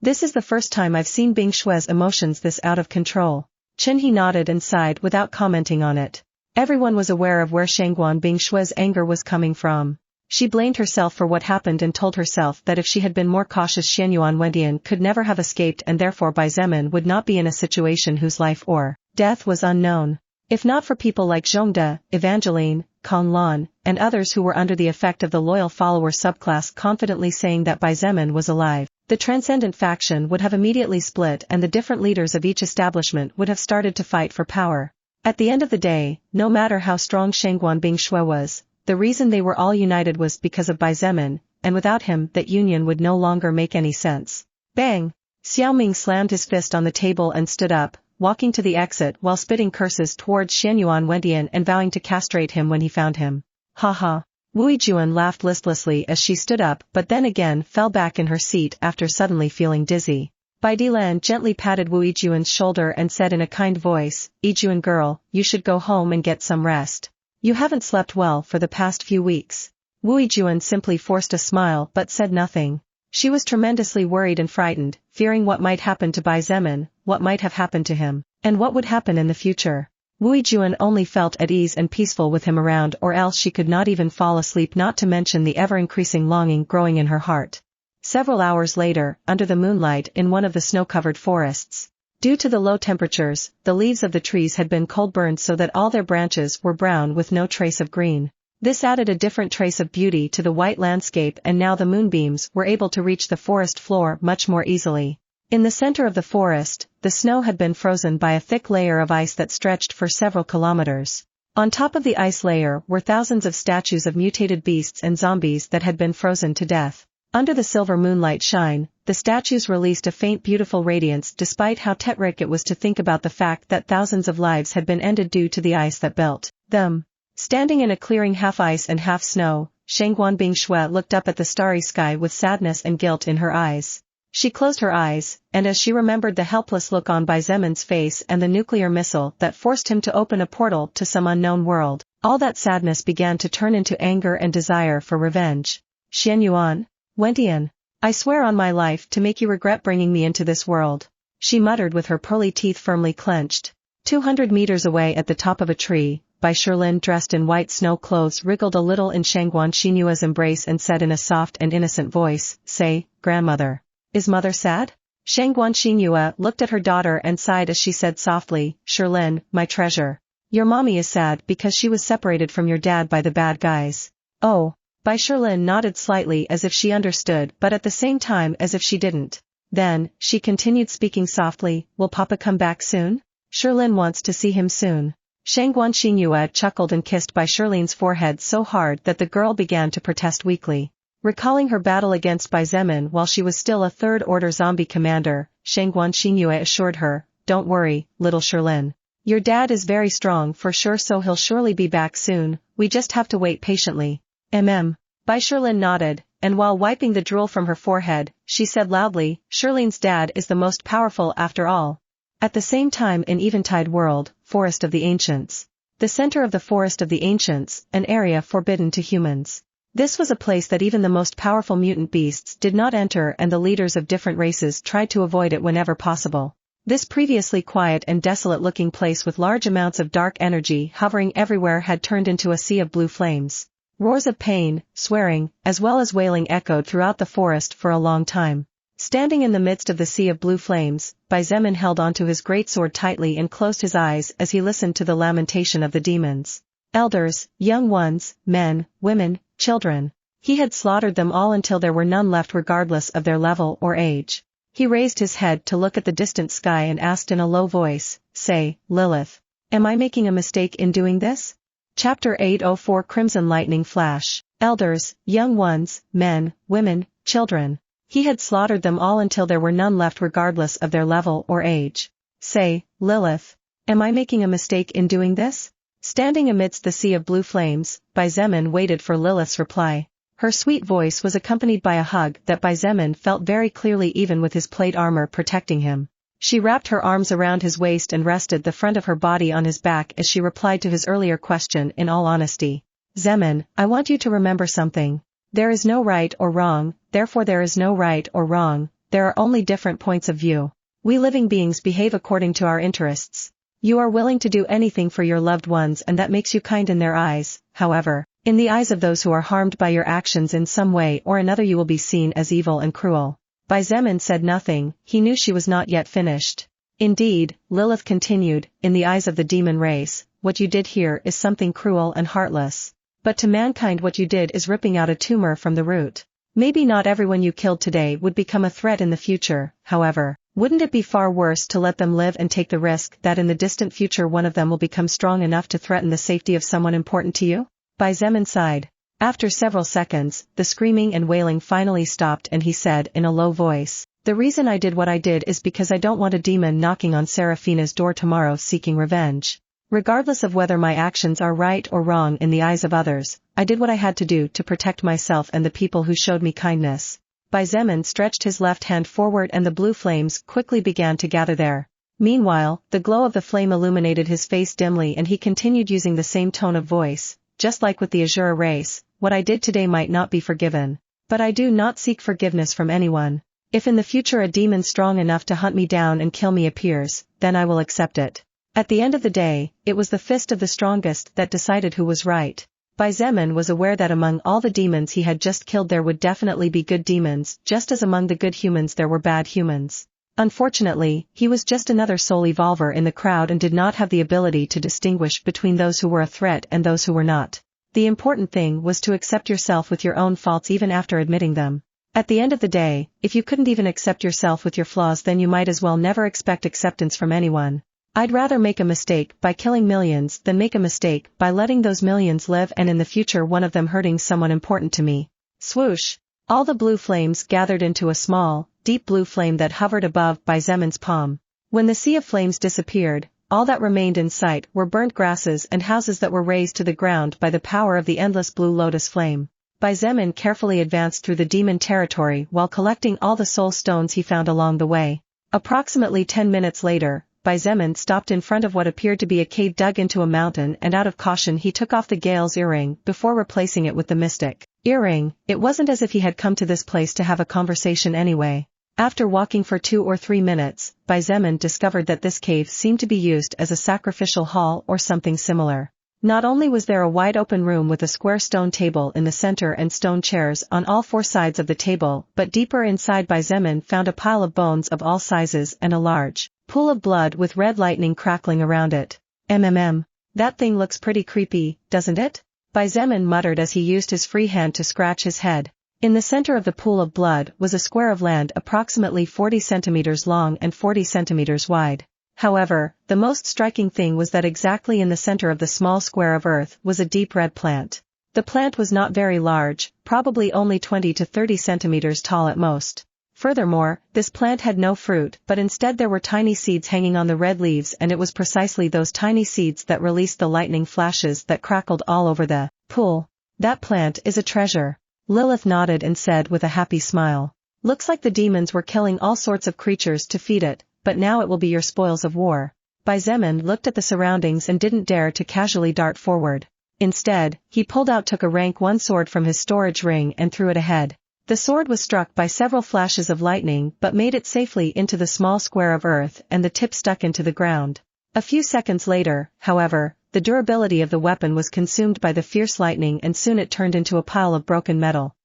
"This is the first time I've seen Bingshui's emotions this out of control." Chen He nodded and sighed without commenting on it. Everyone was aware of where Shangguan Bingshui's anger was coming from. She blamed herself for what happened and told herself that if she had been more cautious, Xianyuan Wentian could never have escaped, and therefore Bai Zemin would not be in a situation whose life or death was unknown. If not for people like Zhongde, Evangeline, Kong Lan, and others who were under the effect of the loyal follower subclass confidently saying that Bai Zemin was alive, the Transcendent faction would have immediately split and the different leaders of each establishment would have started to fight for power. At the end of the day, no matter how strong Shangguan Bingshui was, the reason they were all united was because of Bai Zemin, and without him that union would no longer make any sense. Bang! Xiao Ming slammed his fist on the table and stood up, walking to the exit while spitting curses towards Xianyuan Wentian and vowing to castrate him when he found him. "Ha ha." Wu Yijuan laughed listlessly as she stood up but then again fell back in her seat after suddenly feeling dizzy. Bai Dilan gently patted Wu Yijuan's shoulder and said in a kind voice, "Yijuan girl, you should go home and get some rest. You haven't slept well for the past few weeks." Wu Yijuan simply forced a smile but said nothing. She was tremendously worried and frightened, fearing what might happen to Bai Zemin, what might have happened to him, and what would happen in the future. Wu Yijuan only felt at ease and peaceful with him around, or else she could not even fall asleep, not to mention the ever-increasing longing growing in her heart. Several hours later, under the moonlight in one of the snow-covered forests. Due to the low temperatures, the leaves of the trees had been cold burned so that all their branches were brown with no trace of green. This added a different trace of beauty to the white landscape, and now the moonbeams were able to reach the forest floor much more easily. In the center of the forest, the snow had been frozen by a thick layer of ice that stretched for several kilometers. On top of the ice layer were thousands of statues of mutated beasts and zombies that had been frozen to death. Under the silver moonlight shine, the statues released a faint beautiful radiance despite how tetric it was to think about the fact that thousands of lives had been ended due to the ice that built them. Standing in a clearing half ice and half snow, Shangguan Bingshui looked up at the starry sky with sadness and guilt in her eyes. She closed her eyes, and as she remembered the helpless look on Baizemen's face and the nuclear missile that forced him to open a portal to some unknown world, all that sadness began to turn into anger and desire for revenge. Xian Yuan, Wentian, I swear on my life to make you regret bringing me into this world, she muttered with her pearly teeth firmly clenched. 200 meters away at the top of a tree, Bai Shilin dressed in white snow clothes wriggled a little in Shangguan Xinyua's embrace and said in a soft and innocent voice, "Say, grandmother. Is mother sad?" Shangguan Xinyua looked at her daughter and sighed as she said softly, "Shilin, my treasure. Your mommy is sad because she was separated from your dad by the bad guys." Oh. Bai Shilin nodded slightly as if she understood but at the same time as if she didn't. Then, she continued speaking softly, "Will Papa come back soon? Shilin wants to see him soon." Shangguan Xinyua chuckled and kissed Bai Shilin's forehead so hard that the girl began to protest weakly. Recalling her battle against Baizemen while she was still a third-order zombie commander, Shangguan Xinyua assured her, "Don't worry, little Shilin. Your dad is very strong for sure so he'll surely be back soon, we just have to wait patiently." Bai Shilin nodded, and while wiping the drool from her forehead, she said loudly, "Shilin's dad is the most powerful after all." At the same time in Eventide World, Forest of the Ancients. The center of the Forest of the Ancients, an area forbidden to humans. This was a place that even the most powerful mutant beasts did not enter and the leaders of different races tried to avoid it whenever possible. This previously quiet and desolate-looking place with large amounts of dark energy hovering everywhere had turned into a sea of blue flames. Roars of pain, swearing, as well as wailing echoed throughout the forest for a long time. Standing in the midst of the sea of blue flames, Baizemen held onto his greatsword tightly and closed his eyes as he listened to the lamentation of the demons. Elders, young ones, men, women, children. He had slaughtered them all until there were none left regardless of their level or age. He raised his head to look at the distant sky and asked in a low voice, "Say, Lilith, am I making a mistake in doing this?" Chapter 804 Crimson Lightning Flash. Elders, young ones, men, women, children. He had slaughtered them all until there were none left regardless of their level or age. "Say, Lilith, am I making a mistake in doing this?" Standing amidst the sea of blue flames, Baizemen waited for Lilith's reply. Her sweet voice was accompanied by a hug that Baizemen felt very clearly even with his plate armor protecting him. She wrapped her arms around his waist and rested the front of her body on his back as she replied to his earlier question in all honesty. "Zemen, I want you to remember something. There is no right or wrong, therefore there is no right or wrong, there are only different points of view. We living beings behave according to our interests. You are willing to do anything for your loved ones and that makes you kind in their eyes, however, in the eyes of those who are harmed by your actions in some way or another you will be seen as evil and cruel." Baizemen said nothing, he knew she was not yet finished. "Indeed," Lilith continued, "in the eyes of the demon race, what you did here is something cruel and heartless. But to mankind what you did is ripping out a tumor from the root. Maybe not everyone you killed today would become a threat in the future, however, wouldn't it be far worse to let them live and take the risk that in the distant future one of them will become strong enough to threaten the safety of someone important to you?" Baizemen sighed. After several seconds, the screaming and wailing finally stopped and he said in a low voice, "The reason I did what I did is because I don't want a demon knocking on Seraphina's door tomorrow seeking revenge. Regardless of whether my actions are right or wrong in the eyes of others, I did what I had to do to protect myself and the people who showed me kindness." Baizemen stretched his left hand forward and the blue flames quickly began to gather there. Meanwhile, the glow of the flame illuminated his face dimly and he continued using the same tone of voice, "Just like with the Azura race, what I did today might not be forgiven. But I do not seek forgiveness from anyone. If in the future a demon strong enough to hunt me down and kill me appears, then I will accept it. At the end of the day, it was the fist of the strongest that decided who was right." Baizemen was aware that among all the demons he had just killed there would definitely be good demons just as among the good humans there were bad humans. Unfortunately, he was just another soul evolver in the crowd and did not have the ability to distinguish between those who were a threat and those who were not. The important thing was to accept yourself with your own faults even after admitting them. At the end of the day, if you couldn't even accept yourself with your flaws then you might as well never expect acceptance from anyone. I'd rather make a mistake by killing millions than make a mistake by letting those millions live and in the future one of them hurting someone important to me. Swoosh! All the blue flames gathered into a small, deep blue flame that hovered above Baizemen's palm. When the sea of flames disappeared, all that remained in sight were burnt grasses and houses that were razed to the ground by the power of the endless blue lotus flame. Xietain carefully advanced through the demon territory while collecting all the soul stones he found along the way. Approximately 10 minutes later, Xietain stopped in front of what appeared to be a cave dug into a mountain, and out of caution he took off the Gale's earring before replacing it with the mystic earring. It wasn't as if he had come to this place to have a conversation anyway. After walking for 2 or 3 minutes, Xietain discovered that this cave seemed to be used as a sacrificial hall or something similar. Not only was there a wide open room with a square stone table in the center and stone chairs on all 4 sides of the table, but deeper inside Xietain found a pile of bones of all sizes and a large pool of blood with red lightning crackling around it. That thing looks pretty creepy, doesn't it? Xietain muttered as he used his free hand to scratch his head. In the center of the pool of blood was a square of land approximately 40 centimeters long and 40 centimeters wide. However, the most striking thing was that exactly in the center of the small square of earth was a deep red plant. The plant was not very large, probably only 20 to 30 centimeters tall at most. Furthermore, this plant had no fruit, but instead there were tiny seeds hanging on the red leaves, and it was precisely those tiny seeds that released the lightning flashes that crackled all over the pool. That plant is a treasure. Lilith nodded and said with a happy smile. Looks like the demons were killing all sorts of creatures to feed it, but now it will be your spoils of war. Xietain looked at the surroundings and didn't dare to casually dart forward. Instead, he took a rank 1 sword from his storage ring and threw it ahead. The sword was struck by several flashes of lightning but made it safely into the small square of earth, and the tip stuck into the ground. A few seconds later, however, the durability of the weapon was consumed by the fierce lightning, and soon it turned into a pile of broken metal.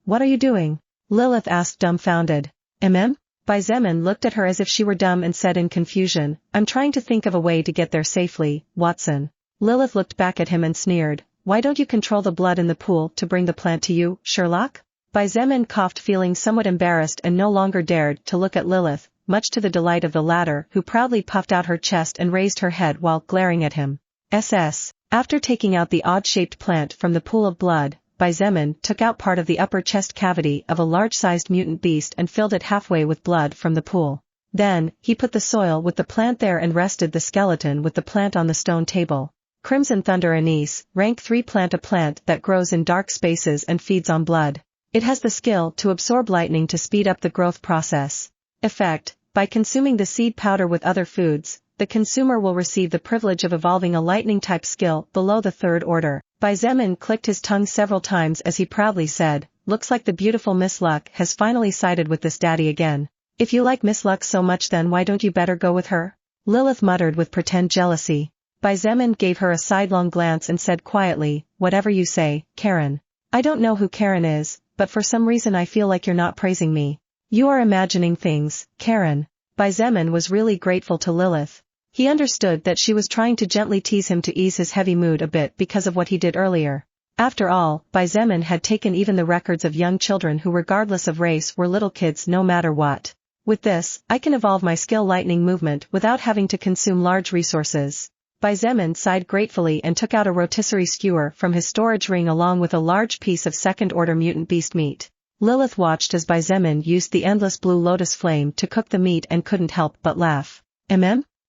What are you doing? Lilith asked, dumbfounded. Xietain looked at her as if she were dumb and said in confusion, I'm trying to think of a way to get there safely, Watson. Lilith looked back at him and sneered, why don't you control the blood in the pool to bring the plant to you, Sherlock? Xietain coughed, feeling somewhat embarrassed, and no longer dared to look at Lilith, much to the delight of the latter, who proudly puffed out her chest and raised her head while glaring at him. After taking out the odd-shaped plant from the pool of blood, Xietain took out part of the upper chest cavity of a large-sized mutant beast and filled it halfway with blood from the pool. Then, he put the soil with the plant there and rested the skeleton with the plant on the stone table. Crimson Thunder Anise, rank 3 plant, a plant that grows in dark spaces and feeds on blood. It has the skill to absorb lightning to speed up the growth process. Effect: by consuming the seed powder with other foods, the consumer will receive the privilege of evolving a lightning-type skill below the 3rd order. Xietain clicked his tongue several times as he proudly said, looks like the beautiful Miss Luck has finally sided with this daddy again. If you like Miss Luck so much, then why don't you better go with her? Lilith muttered with pretend jealousy. Xietain gave her a sidelong glance and said quietly, whatever you say, Karen. I don't know who Karen is, but for some reason I feel like you're not praising me. You are imagining things, Karen. Xietain was really grateful to Lilith. He understood that she was trying to gently tease him to ease his heavy mood a bit because of what he did earlier. After all, Xietain had taken even the records of young children who, regardless of race, were little kids no matter what. With this, I can evolve my skill lightning movement without having to consume large resources. Xietain sighed gratefully and took out a rotisserie skewer from his storage ring along with a large piece of 2nd-order mutant beast meat. Lilith watched as Xietain used the endless blue lotus flame to cook the meat and couldn't help but laugh.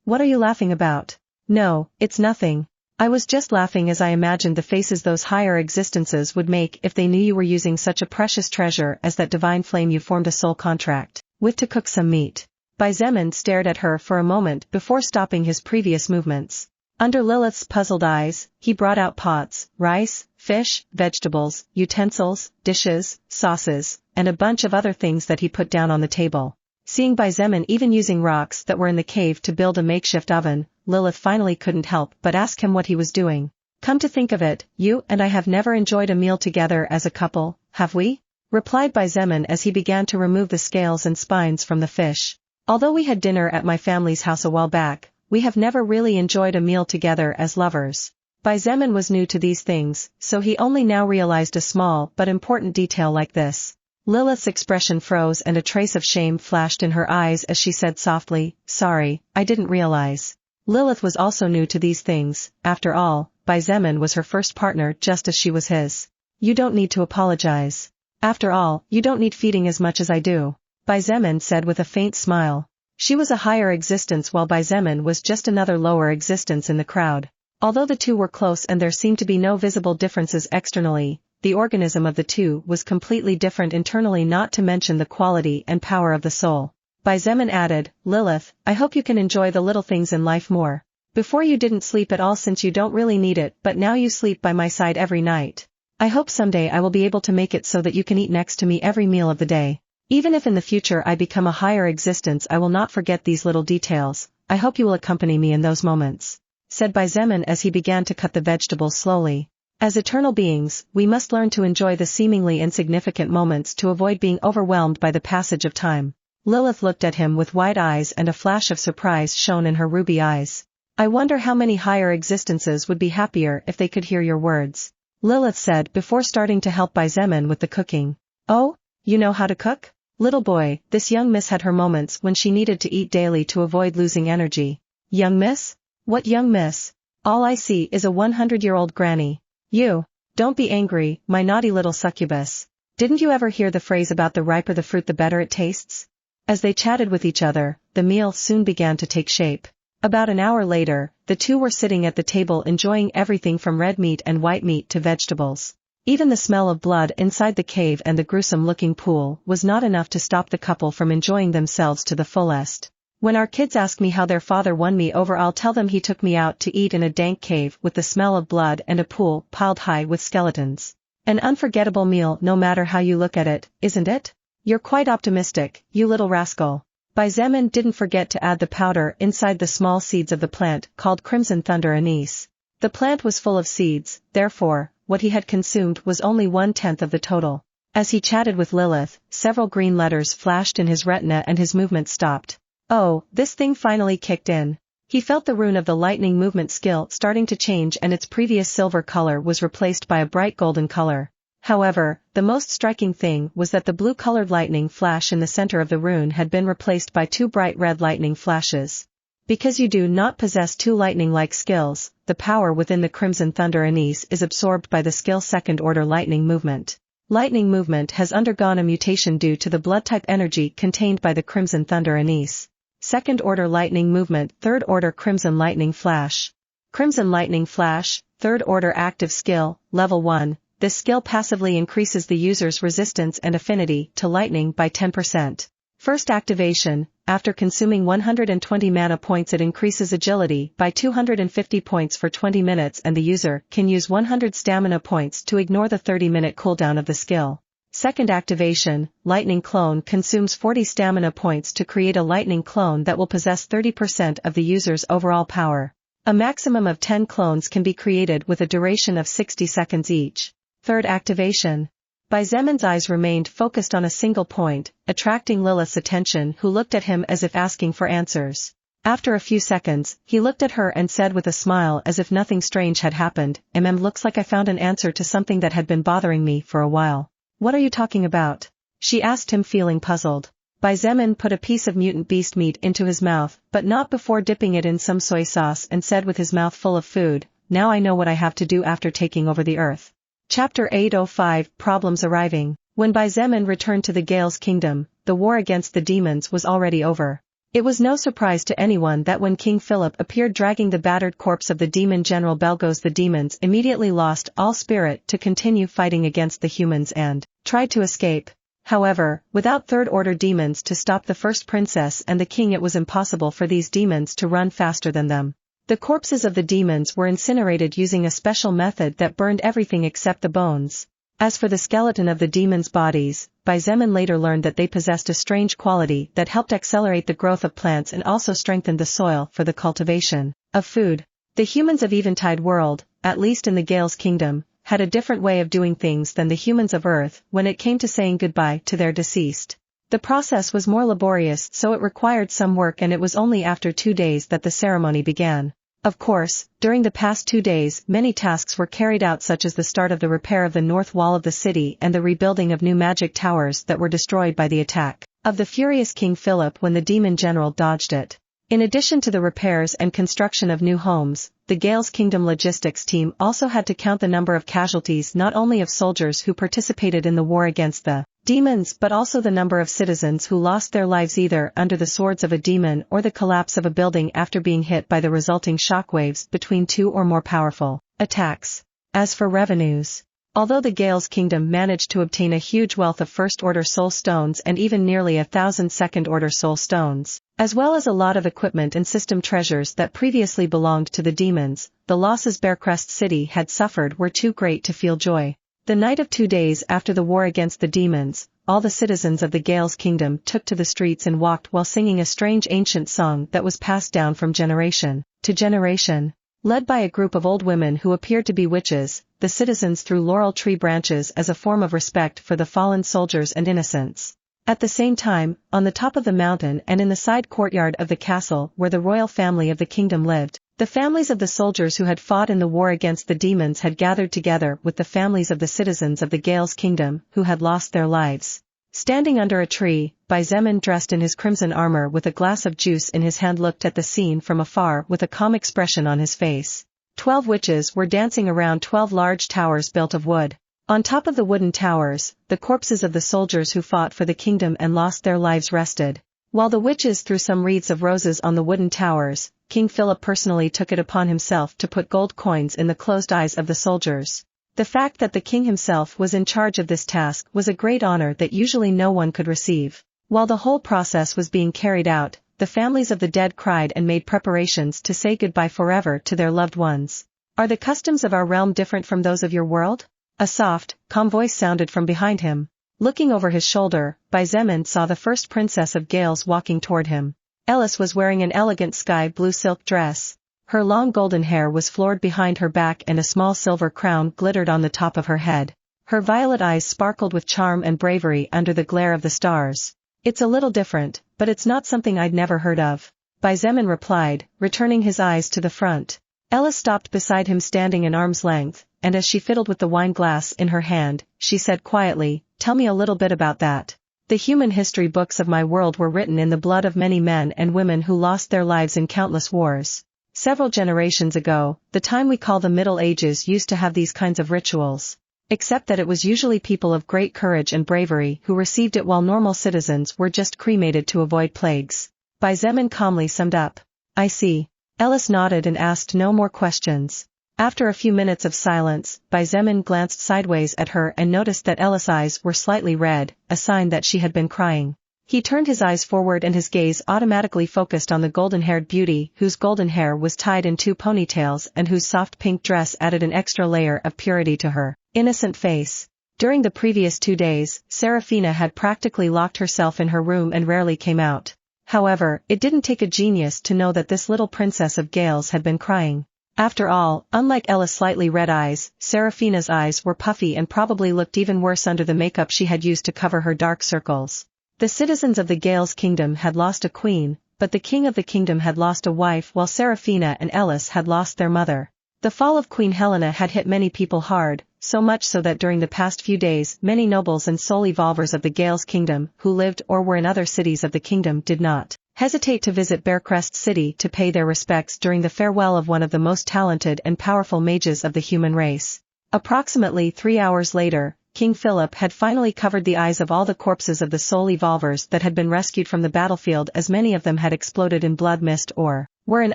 What are you laughing about? No, it's nothing. I was just laughing as I imagined the faces those higher existences would make if they knew you were using such a precious treasure as that divine flame you formed a soul contract with to cook some meat. Xietain stared at her for a moment before stopping his previous movements. Under Lilith's puzzled eyes, he brought out pots, rice, fish, vegetables, utensils, dishes, sauces, and a bunch of other things that he put down on the table. Seeing Xietain even using rocks that were in the cave to build a makeshift oven, Lilith finally couldn't help but ask him what he was doing. Come to think of it, you and I have never enjoyed a meal together as a couple, have we? Replied Xietain as he began to remove the scales and spines from the fish. Although we had dinner at my family's house a while back, we have never really enjoyed a meal together as lovers. Xietain was new to these things, so he only now realized a small but important detail like this. Lilith's expression froze and a trace of shame flashed in her eyes as she said softly, sorry, I didn't realize. Lilith was also new to these things. After all, Xietain was her first partner just as she was his. You don't need to apologize. After all, you don't need feeding as much as I do. Xietain said with a faint smile. She was a higher existence while Xietain was just another lower existence in the crowd. Although the two were close and there seemed to be no visible differences externally, the organism of the two was completely different internally, not to mention the quality and power of the soul. Xietain added, Lilith, I hope you can enjoy the little things in life more. Before you didn't sleep at all since you don't really need it, but now you sleep by my side every night. I hope someday I will be able to make it so that you can eat next to me every meal of the day. Even if in the future I become a higher existence, I will not forget these little details. I hope you will accompany me in those moments, said Xietain as he began to cut the vegetables slowly. As eternal beings, we must learn to enjoy the seemingly insignificant moments to avoid being overwhelmed by the passage of time. Lilith looked at him with wide eyes, and a flash of surprise shone in her ruby eyes. I wonder how many higher existences would be happier if they could hear your words, Lilith said before starting to help Xietain with the cooking. Oh, you know how to cook? Little boy, this young miss had her moments when she needed to eat daily to avoid losing energy. Young miss? What young miss? All I see is a 100-year-old granny. You. Don't be angry, my naughty little succubus. Didn't you ever hear the phrase about the riper the fruit the better it tastes? As they chatted with each other, the meal soon began to take shape. About an hour later, the two were sitting at the table enjoying everything from red meat and white meat to vegetables. Even the smell of blood inside the cave and the gruesome-looking pool was not enough to stop the couple from enjoying themselves to the fullest. When our kids ask me how their father won me over, I'll tell them he took me out to eat in a dank cave with the smell of blood and a pool piled high with skeletons. An unforgettable meal no matter how you look at it, isn't it? You're quite optimistic, you little rascal. Xietain didn't forget to add the powder inside the small seeds of the plant called crimson thunder anise. The plant was full of seeds, therefore, what he had consumed was only 1/10 of the total. As he chatted with Lilith, several green letters flashed in his retina and his movement stopped. Oh, this thing finally kicked in. He felt the rune of the lightning movement skill starting to change, and its previous silver color was replaced by a bright golden color. However, the most striking thing was that the blue-colored lightning flash in the center of the rune had been replaced by 2 bright red lightning flashes. Because you do not possess 2 lightning-like skills, the power within the Crimson Thunder Anise is absorbed by the skill Second-Order Lightning Movement. Lightning Movement has undergone a mutation due to the blood-type energy contained by the Crimson Thunder Anise. Second-Order Lightning Movement, Third-Order Crimson Lightning Flash. Crimson Lightning Flash, Third-Order Active Skill, Level 1. This skill passively increases the user's resistance and affinity to lightning by 10%. First activation, after consuming 120 mana points, it increases agility by 250 points for 20 minutes, and the user can use 100 stamina points to ignore the 30-minute cooldown of the skill. Second activation, Lightning Clone, consumes 40 stamina points to create a lightning clone that will possess 30% of the user's overall power. A maximum of 10 clones can be created with a duration of 60 seconds each. Third activation. Xietain's eyes remained focused on a single point, attracting Lilith's attention, who looked at him as if asking for answers. After a few seconds, he looked at her and said with a smile as if nothing strange had happened, Looks like I found an answer to something that had been bothering me for a while. What are you talking about? She asked him, feeling puzzled. Xietain put a piece of mutant beast meat into his mouth, but not before dipping it in some soy sauce, and said with his mouth full of food, Now I know what I have to do after taking over the earth. Chapter 805, Problems Arriving. When Xietain returned to the Gale's kingdom, the war against the demons was already over. It was no surprise to anyone that when King Philip appeared dragging the battered corpse of the demon general Belgos, the demons immediately lost all spirit to continue fighting against the humans and tried to escape. However, without third-order demons to stop the first princess and the king, it was impossible for these demons to run faster than them. The corpses of the demons were incinerated using a special method that burned everything except the bones. As for the skeleton of the demons' bodies, Xietain later learned that they possessed a strange quality that helped accelerate the growth of plants and also strengthened the soil for the cultivation of food. The humans of Eventide World, at least in the Gale's kingdom, had a different way of doing things than the humans of Earth when it came to saying goodbye to their deceased. The process was more laborious, so it required some work, and it was only after 2 days that the ceremony began. Of course, during the past 2 days many tasks were carried out, such as the start of the repair of the north wall of the city and the rebuilding of new magic towers that were destroyed by the attack of the furious King Philip when the demon general dodged it. In addition to the repairs and construction of new homes, the Gale's Kingdom logistics team also had to count the number of casualties, not only of soldiers who participated in the war against the demons, but also the number of citizens who lost their lives either under the swords of a demon or the collapse of a building after being hit by the resulting shockwaves between 2 or more powerful attacks. As for revenues, Although the Gale's kingdom managed to obtain a huge wealth of first-order soul stones and even nearly 1,000 second-order soul stones, as well as a lot of equipment and system treasures that previously belonged to the demons, the losses Bearcrest City had suffered were too great to feel joy. The night of 2 days after the war against the demons, all the citizens of the Gale's kingdom took to the streets and walked while singing a strange ancient song that was passed down from generation to generation. Led by a group of old women who appeared to be witches, the citizens threw laurel tree branches as a form of respect for the fallen soldiers and innocents. At the same time, on the top of the mountain and in the side courtyard of the castle where the royal family of the kingdom lived, the families of the soldiers who had fought in the war against the demons had gathered together with the families of the citizens of the Gale's kingdom who had lost their lives. Standing under a tree, Xietain, dressed in his crimson armor with a glass of juice in his hand, looked at the scene from afar with a calm expression on his face. 12 witches were dancing around 12 large towers built of wood. On top of the wooden towers, the corpses of the soldiers who fought for the kingdom and lost their lives rested. While the witches threw some wreaths of roses on the wooden towers, King Philip personally took it upon himself to put gold coins in the closed eyes of the soldiers. The fact that the king himself was in charge of this task was a great honor that usually no one could receive. While the whole process was being carried out, the families of the dead cried and made preparations to say goodbye forever to their loved ones. "Are the customs of our realm different from those of your world?" A soft, calm voice sounded from behind him. Looking over his shoulder, Xietain saw the first princess of Gales walking toward him. Elis was wearing an elegant sky blue silk dress. Her long golden hair was floored behind her back and a small silver crown glittered on the top of her head. Her violet eyes sparkled with charm and bravery under the glare of the stars. "It's a little different, but it's not something I'd never heard of," Xietain replied, returning his eyes to the front. Elis stopped beside him standing an arm's length, and as she fiddled with the wine glass in her hand, she said quietly, "Tell me a little bit about that." "The human history books of my world were written in the blood of many men and women who lost their lives in countless wars. Several generations ago, the time we call the Middle Ages used to have these kinds of rituals. Except that it was usually people of great courage and bravery who received it while normal citizens were just cremated to avoid plagues." Xietain calmly summed up. "I see." Elis nodded and asked no more questions. After a few minutes of silence, Xietain glanced sideways at her and noticed that Elis' eyes were slightly red, a sign that she had been crying. He turned his eyes forward and his gaze automatically focused on the golden-haired beauty whose golden hair was tied in 2 ponytails and whose soft pink dress added an extra layer of purity to her innocent face. During the previous 2 days, Seraphina had practically locked herself in her room and rarely came out. However, it didn't take a genius to know that this little princess of Gales had been crying. After all, unlike Ella's slightly red eyes, Seraphina's eyes were puffy and probably looked even worse under the makeup she had used to cover her dark circles. The citizens of the Gales kingdom had lost a queen, but the king of the kingdom had lost a wife while Seraphina and Elis had lost their mother. The fall of Queen Helena had hit many people hard, so much so that during the past few days many nobles and soul evolvers of the Gales kingdom who lived or were in other cities of the kingdom did not hesitate to visit Bearcrest City to pay their respects during the farewell of one of the most talented and powerful mages of the human race. Approximately 3 hours later, King Philip had finally covered the eyes of all the corpses of the soul evolvers that had been rescued from the battlefield, as many of them had exploded in blood mist or were in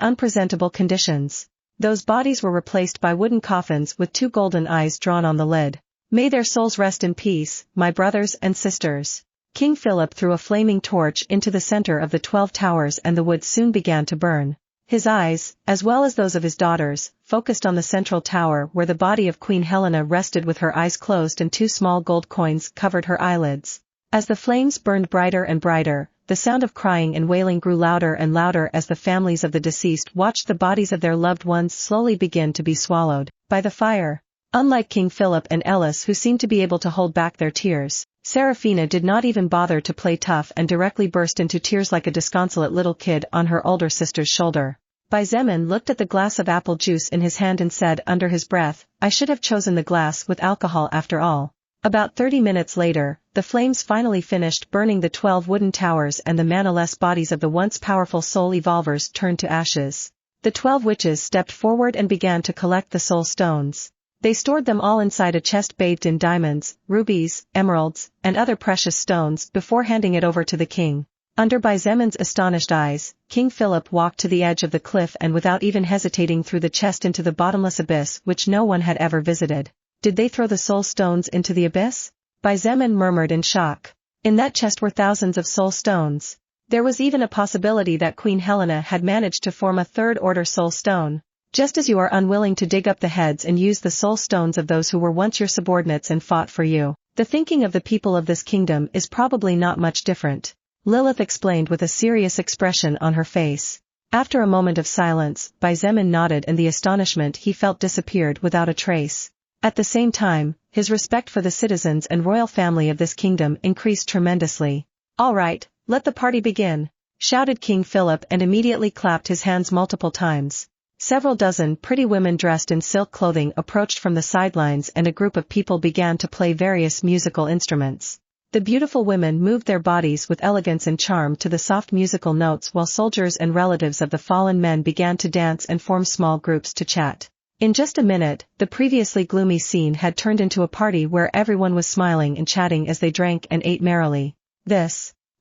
unpresentable conditions. Those bodies were replaced by wooden coffins with 2 golden eyes drawn on the lid. "May their souls rest in peace, my brothers and sisters." King Philip threw a flaming torch into the center of the 12 towers and the wood soon began to burn. His eyes, as well as those of his daughters, focused on the central tower where the body of Queen Helena rested with her eyes closed and 2 small gold coins covered her eyelids. As the flames burned brighter and brighter, the sound of crying and wailing grew louder and louder as the families of the deceased watched the bodies of their loved ones slowly begin to be swallowed by the fire. Unlike King Philip and Elis, who seemed to be able to hold back their tears, Seraphina did not even bother to play tough and directly burst into tears like a disconsolate little kid on her older sister's shoulder. Xietain looked at the glass of apple juice in his hand and said under his breath, "I should have chosen the glass with alcohol after all." About 30 minutes later, the flames finally finished burning the 12 wooden towers and the manaless bodies of the once powerful soul evolvers turned to ashes. The 12 witches stepped forward and began to collect the soul stones. They stored them all inside a chest bathed in diamonds, rubies, emeralds, and other precious stones before handing it over to the king. Under Xietan's astonished eyes, King Philip walked to the edge of the cliff and without even hesitating threw the chest into the bottomless abyss which no one had ever visited. Did they throw the soul stones into the abyss? Xietain murmured in shock. In that chest were thousands of soul stones. There was even a possibility that Queen Helena had managed to form a third-order soul stone. Just as you are unwilling to dig up the heads and use the soul stones of those who were once your subordinates and fought for you, the thinking of the people of this kingdom is probably not much different. Lilith explained with a serious expression on her face. After a moment of silence, Xietain nodded and the astonishment he felt disappeared without a trace. At the same time, his respect for the citizens and royal family of this kingdom increased tremendously. "All right, let the party begin," shouted King Philip and immediately clapped his hands multiple times. Several dozen pretty women dressed in silk clothing approached from the sidelines and a group of people began to play various musical instruments. The beautiful women moved their bodies with elegance and charm to the soft musical notes while soldiers and relatives of the fallen men began to dance and form small groups to chat. In just a minute, the previously gloomy scene had turned into a party where everyone was smiling and chatting as they drank and ate merrily.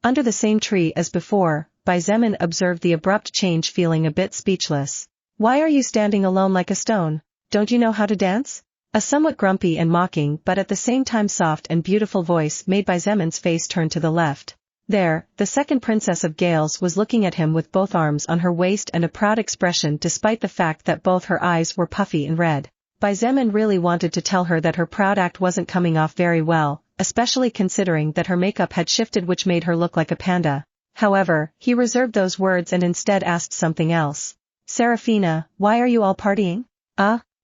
Under the same tree as before, Xietain observed the abrupt change, feeling a bit speechless. "Why are you standing alone like a stone? Don't you know how to dance?" A somewhat grumpy and mocking but at the same time soft and beautiful voice made Xietan's face turn to the left. There, the second princess of Gales was looking at him with both arms on her waist and a proud expression despite the fact that both her eyes were puffy and red. Xietain really wanted to tell her that her proud act wasn't coming off very well, especially considering that her makeup had shifted which made her look like a panda. However, he reserved those words and instead asked something else. "Seraphina, why are you all partying?"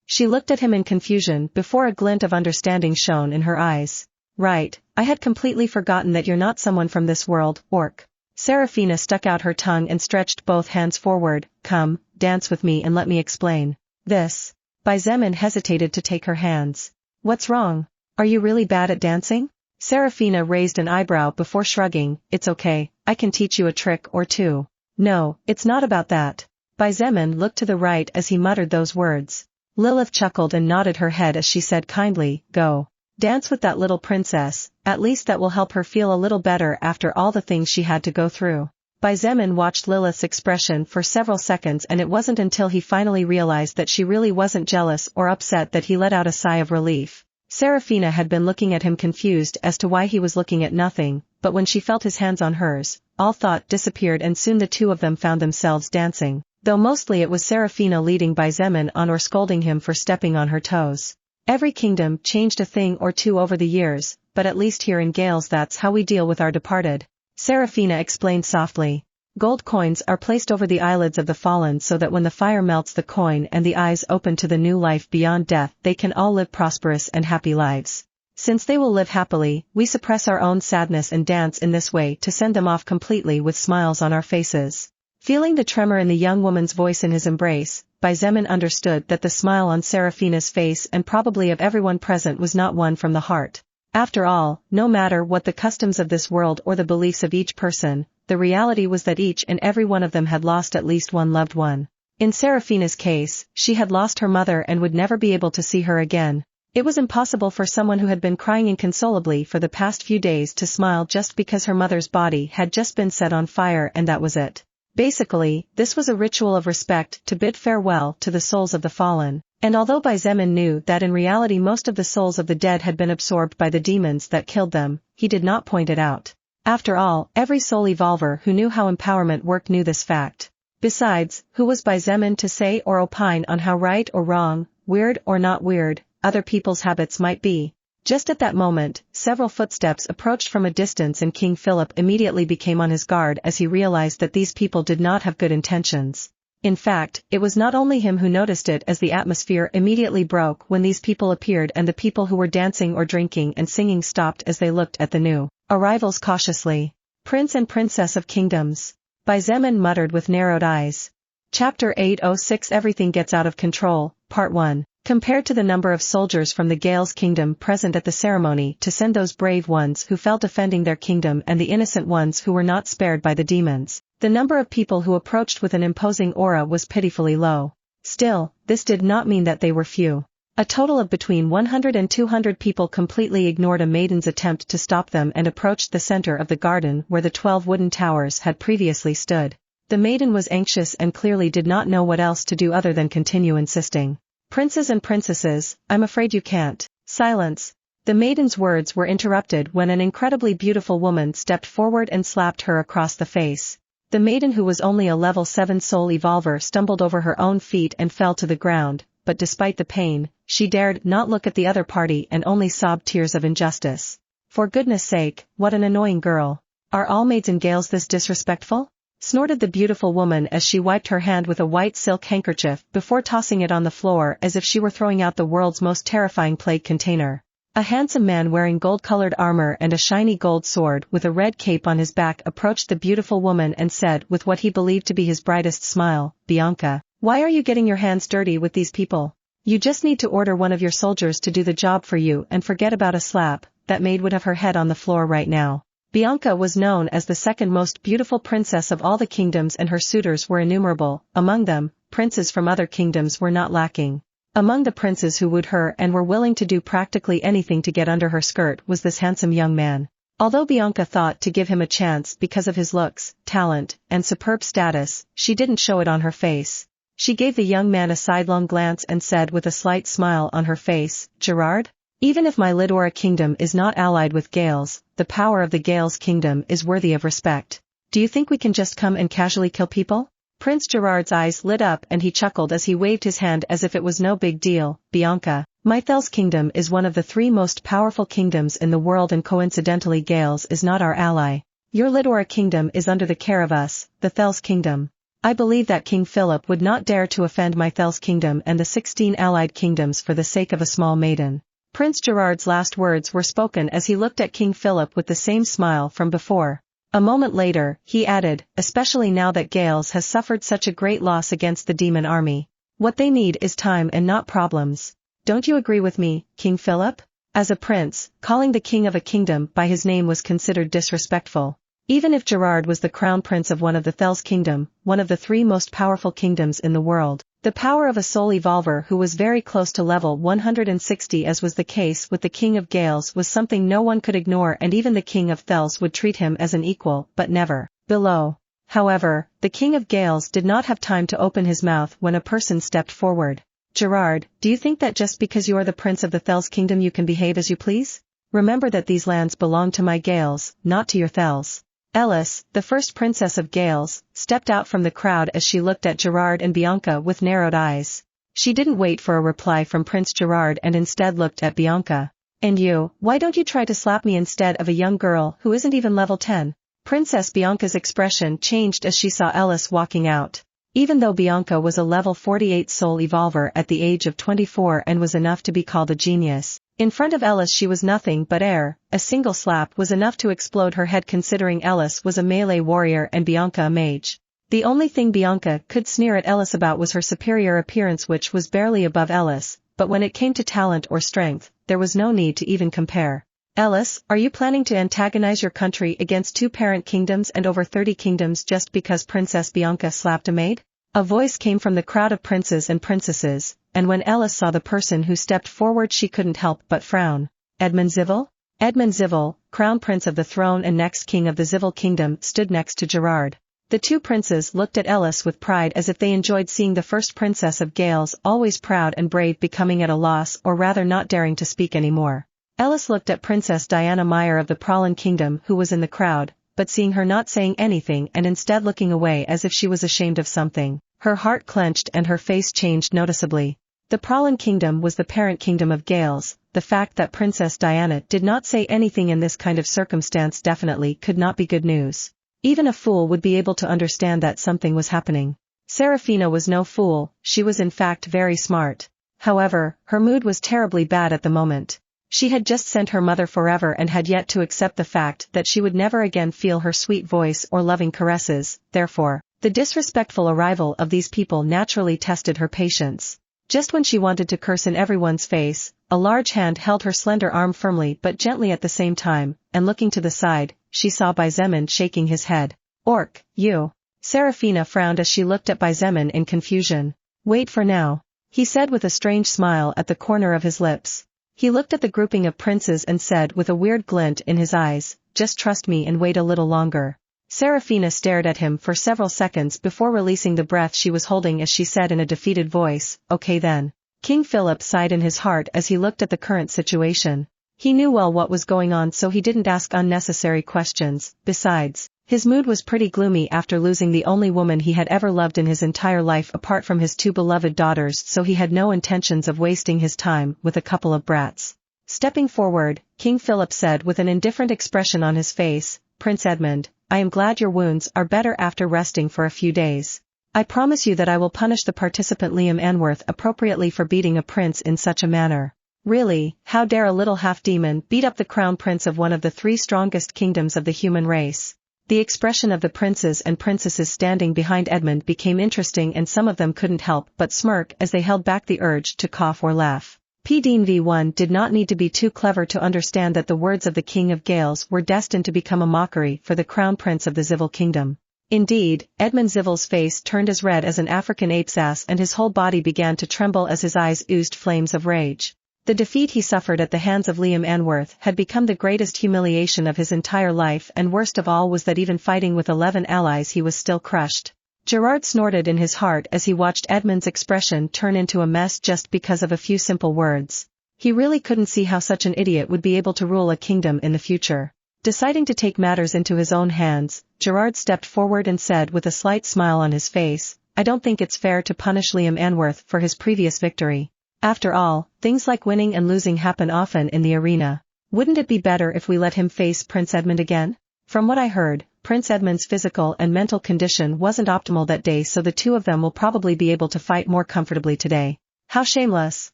She looked at him in confusion before a glint of understanding shone in her eyes. "Right, I had completely forgotten that you're not someone from this world, orc." Seraphina stuck out her tongue and stretched both hands forward. "Come, dance with me and let me explain." Xietain hesitated to take her hands. "What's wrong? Are you really bad at dancing?" Seraphina raised an eyebrow before shrugging. "It's okay, I can teach you a trick or two." "No, it's not about that." Xietain looked to the right as he muttered those words. Lilith chuckled and nodded her head as she said kindly, "Go. Dance with that little princess, at least that will help her feel a little better after all the things she had to go through." Xietain watched Lilith's expression for several seconds and it wasn't until he finally realized that she really wasn't jealous or upset that he let out a sigh of relief. Seraphina had been looking at him confused as to why he was looking at nothing, but when she felt his hands on hers, all thought disappeared and soon the two of them found themselves dancing, though mostly it was Seraphina leading Xietain on or scolding him for stepping on her toes. Every kingdom changed a thing or two over the years, but at least here in Gales that's how we deal with our departed. Seraphina explained softly. Gold coins are placed over the eyelids of the fallen so that when the fire melts the coin and the eyes open to the new life beyond death they can all live prosperous and happy lives. Since they will live happily, we suppress our own sadness and dance in this way to send them off completely with smiles on our faces. Feeling the tremor in the young woman's voice in his embrace, Xietain understood that the smile on Seraphina's face and probably of everyone present was not one from the heart. After all, no matter what the customs of this world or the beliefs of each person, the reality was that each and every one of them had lost at least one loved one. In Seraphina's case, she had lost her mother and would never be able to see her again. It was impossible for someone who had been crying inconsolably for the past few days to smile just because her mother's body had just been set on fire and that was it. Basically, this was a ritual of respect to bid farewell to the souls of the fallen, and although Xietain knew that in reality most of the souls of the dead had been absorbed by the demons that killed them, he did not point it out. After all, every soul evolver who knew how empowerment worked knew this fact. Besides, who was Xietain to say or opine on how right or wrong, weird or not weird, other people's habits might be? Just at that moment, several footsteps approached from a distance and King Philip immediately became on his guard as he realized that these people did not have good intentions. In fact, it was not only him who noticed it as the atmosphere immediately broke when these people appeared and the people who were dancing or drinking and singing stopped as they looked at the new arrivals cautiously. "Prince and Princess of Kingdoms," Xietain muttered with narrowed eyes. Chapter 806 Everything Gets Out of Control, Part 1. Compared to the number of soldiers from the Gales kingdom present at the ceremony to send those brave ones who fell defending their kingdom and the innocent ones who were not spared by the demons, the number of people who approached with an imposing aura was pitifully low. Still, this did not mean that they were few. A total of between 100 and 200 people completely ignored a maiden's attempt to stop them and approached the center of the garden where the 12 wooden towers had previously stood. The maiden was anxious and clearly did not know what else to do other than continue insisting. "Princes and princesses, I'm afraid you can't," Silence. The maiden's words were interrupted when an incredibly beautiful woman stepped forward and slapped her across the face. The maiden, who was only a level 7 soul evolver, stumbled over her own feet and fell to the ground, but despite the pain, she dared not look at the other party and only sobbed tears of injustice. For goodness sake, what an annoying girl. Are all maids and Gales this disrespectful? Snorted the beautiful woman as she wiped her hand with a white silk handkerchief before tossing it on the floor as if she were throwing out the world's most terrifying plague container. A handsome man wearing gold-colored armor and a shiny gold sword with a red cape on his back approached the beautiful woman and said with what he believed to be his brightest smile, "Bianca, why are you getting your hands dirty with these people? You just need to order one of your soldiers to do the job for you and forget about a slap. That maid would have her head on the floor right now." Bianca was known as the second most beautiful princess of all the kingdoms, and her suitors were innumerable. Among them, princes from other kingdoms were not lacking. Among the princes who wooed her and were willing to do practically anything to get under her skirt was this handsome young man. Although Bianca thought to give him a chance because of his looks, talent, and superb status, she didn't show it on her face. She gave the young man a sidelong glance and said with a slight smile on her face, "Gerard? Even if my Lidora kingdom is not allied with Gales, the power of the Gales kingdom is worthy of respect. Do you think we can just come and casually kill people?" Prince Gerard's eyes lit up and he chuckled as he waved his hand as if it was no big deal. "Bianca, my Thels kingdom is one of the 3 most powerful kingdoms in the world, and coincidentally Gales is not our ally. Your Lidora kingdom is under the care of us, the Thels kingdom. I believe that King Philip would not dare to offend my Thels kingdom and the 16 allied kingdoms for the sake of a small maiden." Prince Gerard's last words were spoken as he looked at King Philip with the same smile from before. A moment later, he added, "Especially now that Gales has suffered such a great loss against the demon army. What they need is time and not problems. Don't you agree with me, King Philip?" As a prince, calling the king of a kingdom by his name was considered disrespectful. Even if Gerard was the crown prince of one of the Thels kingdom, one of the 3 most powerful kingdoms in the world, the power of a soul evolver who was very close to level 160, as was the case with the king of Gales, was something no one could ignore, and even the king of Thels would treat him as an equal, but never below. However, the king of Gales did not have time to open his mouth when a person stepped forward. "Gerard, do you think that just because you are the prince of the Thels kingdom you can behave as you please? Remember that these lands belong to my Gales, not to your Thels." Ellis, the first princess of Gales, stepped out from the crowd as she looked at Gerard and Bianca with narrowed eyes. She didn't wait for a reply from Prince Gerard and instead looked at Bianca. "And you, why don't you try to slap me instead of a young girl who isn't even level 10? Princess Bianca's expression changed as she saw Ellis walking out. Even though Bianca was a level 48 soul evolver at the age of 24 and was enough to be called a genius, in front of Ellis she was nothing but air. A single slap was enough to explode her head, considering Ellis was a melee warrior and Bianca a mage. The only thing Bianca could sneer at Ellis about was her superior appearance, which was barely above Ellis, but when it came to talent or strength, there was no need to even compare. "Ellis, are you planning to antagonize your country against 2 parent kingdoms and over 30 kingdoms just because Princess Bianca slapped a maid?" A voice came from the crowd of princes and princesses, and when Ellis saw the person who stepped forward she couldn't help but frown. "Edmund Zivil?" Edmund Zivil, crown prince of the throne and next king of the Zivil kingdom, stood next to Gerard. The 2 princes looked at Ellis with pride, as if they enjoyed seeing the first princess of Gales, always proud and brave, becoming at a loss, or rather not daring to speak anymore. Ellis looked at Princess Diana Meyer of the Pralin kingdom, who was in the crowd, but seeing her not saying anything and instead looking away as if she was ashamed of something, her heart clenched and her face changed noticeably. The Pralin kingdom was the parent kingdom of Gales. The fact that Princess Diana did not say anything in this kind of circumstance definitely could not be good news. Even a fool would be able to understand that something was happening. Serafina was no fool, she was in fact very smart. However, her mood was terribly bad at the moment. She had just sent her mother forever and had yet to accept the fact that she would never again feel her sweet voice or loving caresses. Therefore, the disrespectful arrival of these people naturally tested her patience. Just when she wanted to curse in everyone's face, a large hand held her slender arm firmly but gently at the same time, and looking to the side, she saw Bizeman shaking his head. "Orc, you." Serafina frowned as she looked at Bizeman in confusion. "Wait for now," he said with a strange smile at the corner of his lips. He looked at the grouping of princes and said with a weird glint in his eyes, "Just trust me and wait a little longer." Serafina stared at him for several seconds before releasing the breath she was holding as she said in a defeated voice, "Okay then. King Philip sighed in his heart as he looked at the current situation. He knew well what was going on, so he didn't ask unnecessary questions. Besides, his mood was pretty gloomy after losing the only woman he had ever loved in his entire life apart from his two beloved daughters, so he had no intentions of wasting his time with a couple of brats. Stepping forward, King Philip said with an indifferent expression on his face, "Prince Edmund, I am glad your wounds are better after resting for a few days. I promise you that I will punish the participant Liam Anworth appropriately for beating a prince in such a manner. Really, how dare a little half-demon beat up the crown prince of one of the three strongest kingdoms of the human race?" The expression of the princes and princesses standing behind Edmund became interesting, and some of them couldn't help but smirk as they held back the urge to cough or laugh. Dean V1 did not need to be too clever to understand that the words of the King of Gales were destined to become a mockery for the crown prince of the Zivil kingdom. Indeed, Edmund Zivil's face turned as red as an African ape's ass, and his whole body began to tremble as his eyes oozed flames of rage. The defeat he suffered at the hands of Liam Anworth had become the greatest humiliation of his entire life, and worst of all was that even fighting with 11 allies he was still crushed. Gerard snorted in his heart as he watched Edmund's expression turn into a mess just because of a few simple words. He really couldn't see how such an idiot would be able to rule a kingdom in the future. Deciding to take matters into his own hands, Gerard stepped forward and said with a slight smile on his face, "I don't think it's fair to punish Liam Anworth for his previous victory. After all, things like winning and losing happen often in the arena. Wouldn't it be better if we let him face Prince Edmund again? From what I heard, Prince Edmund's physical and mental condition wasn't optimal that day, so the two of them will probably be able to fight more comfortably today." "How shameless!"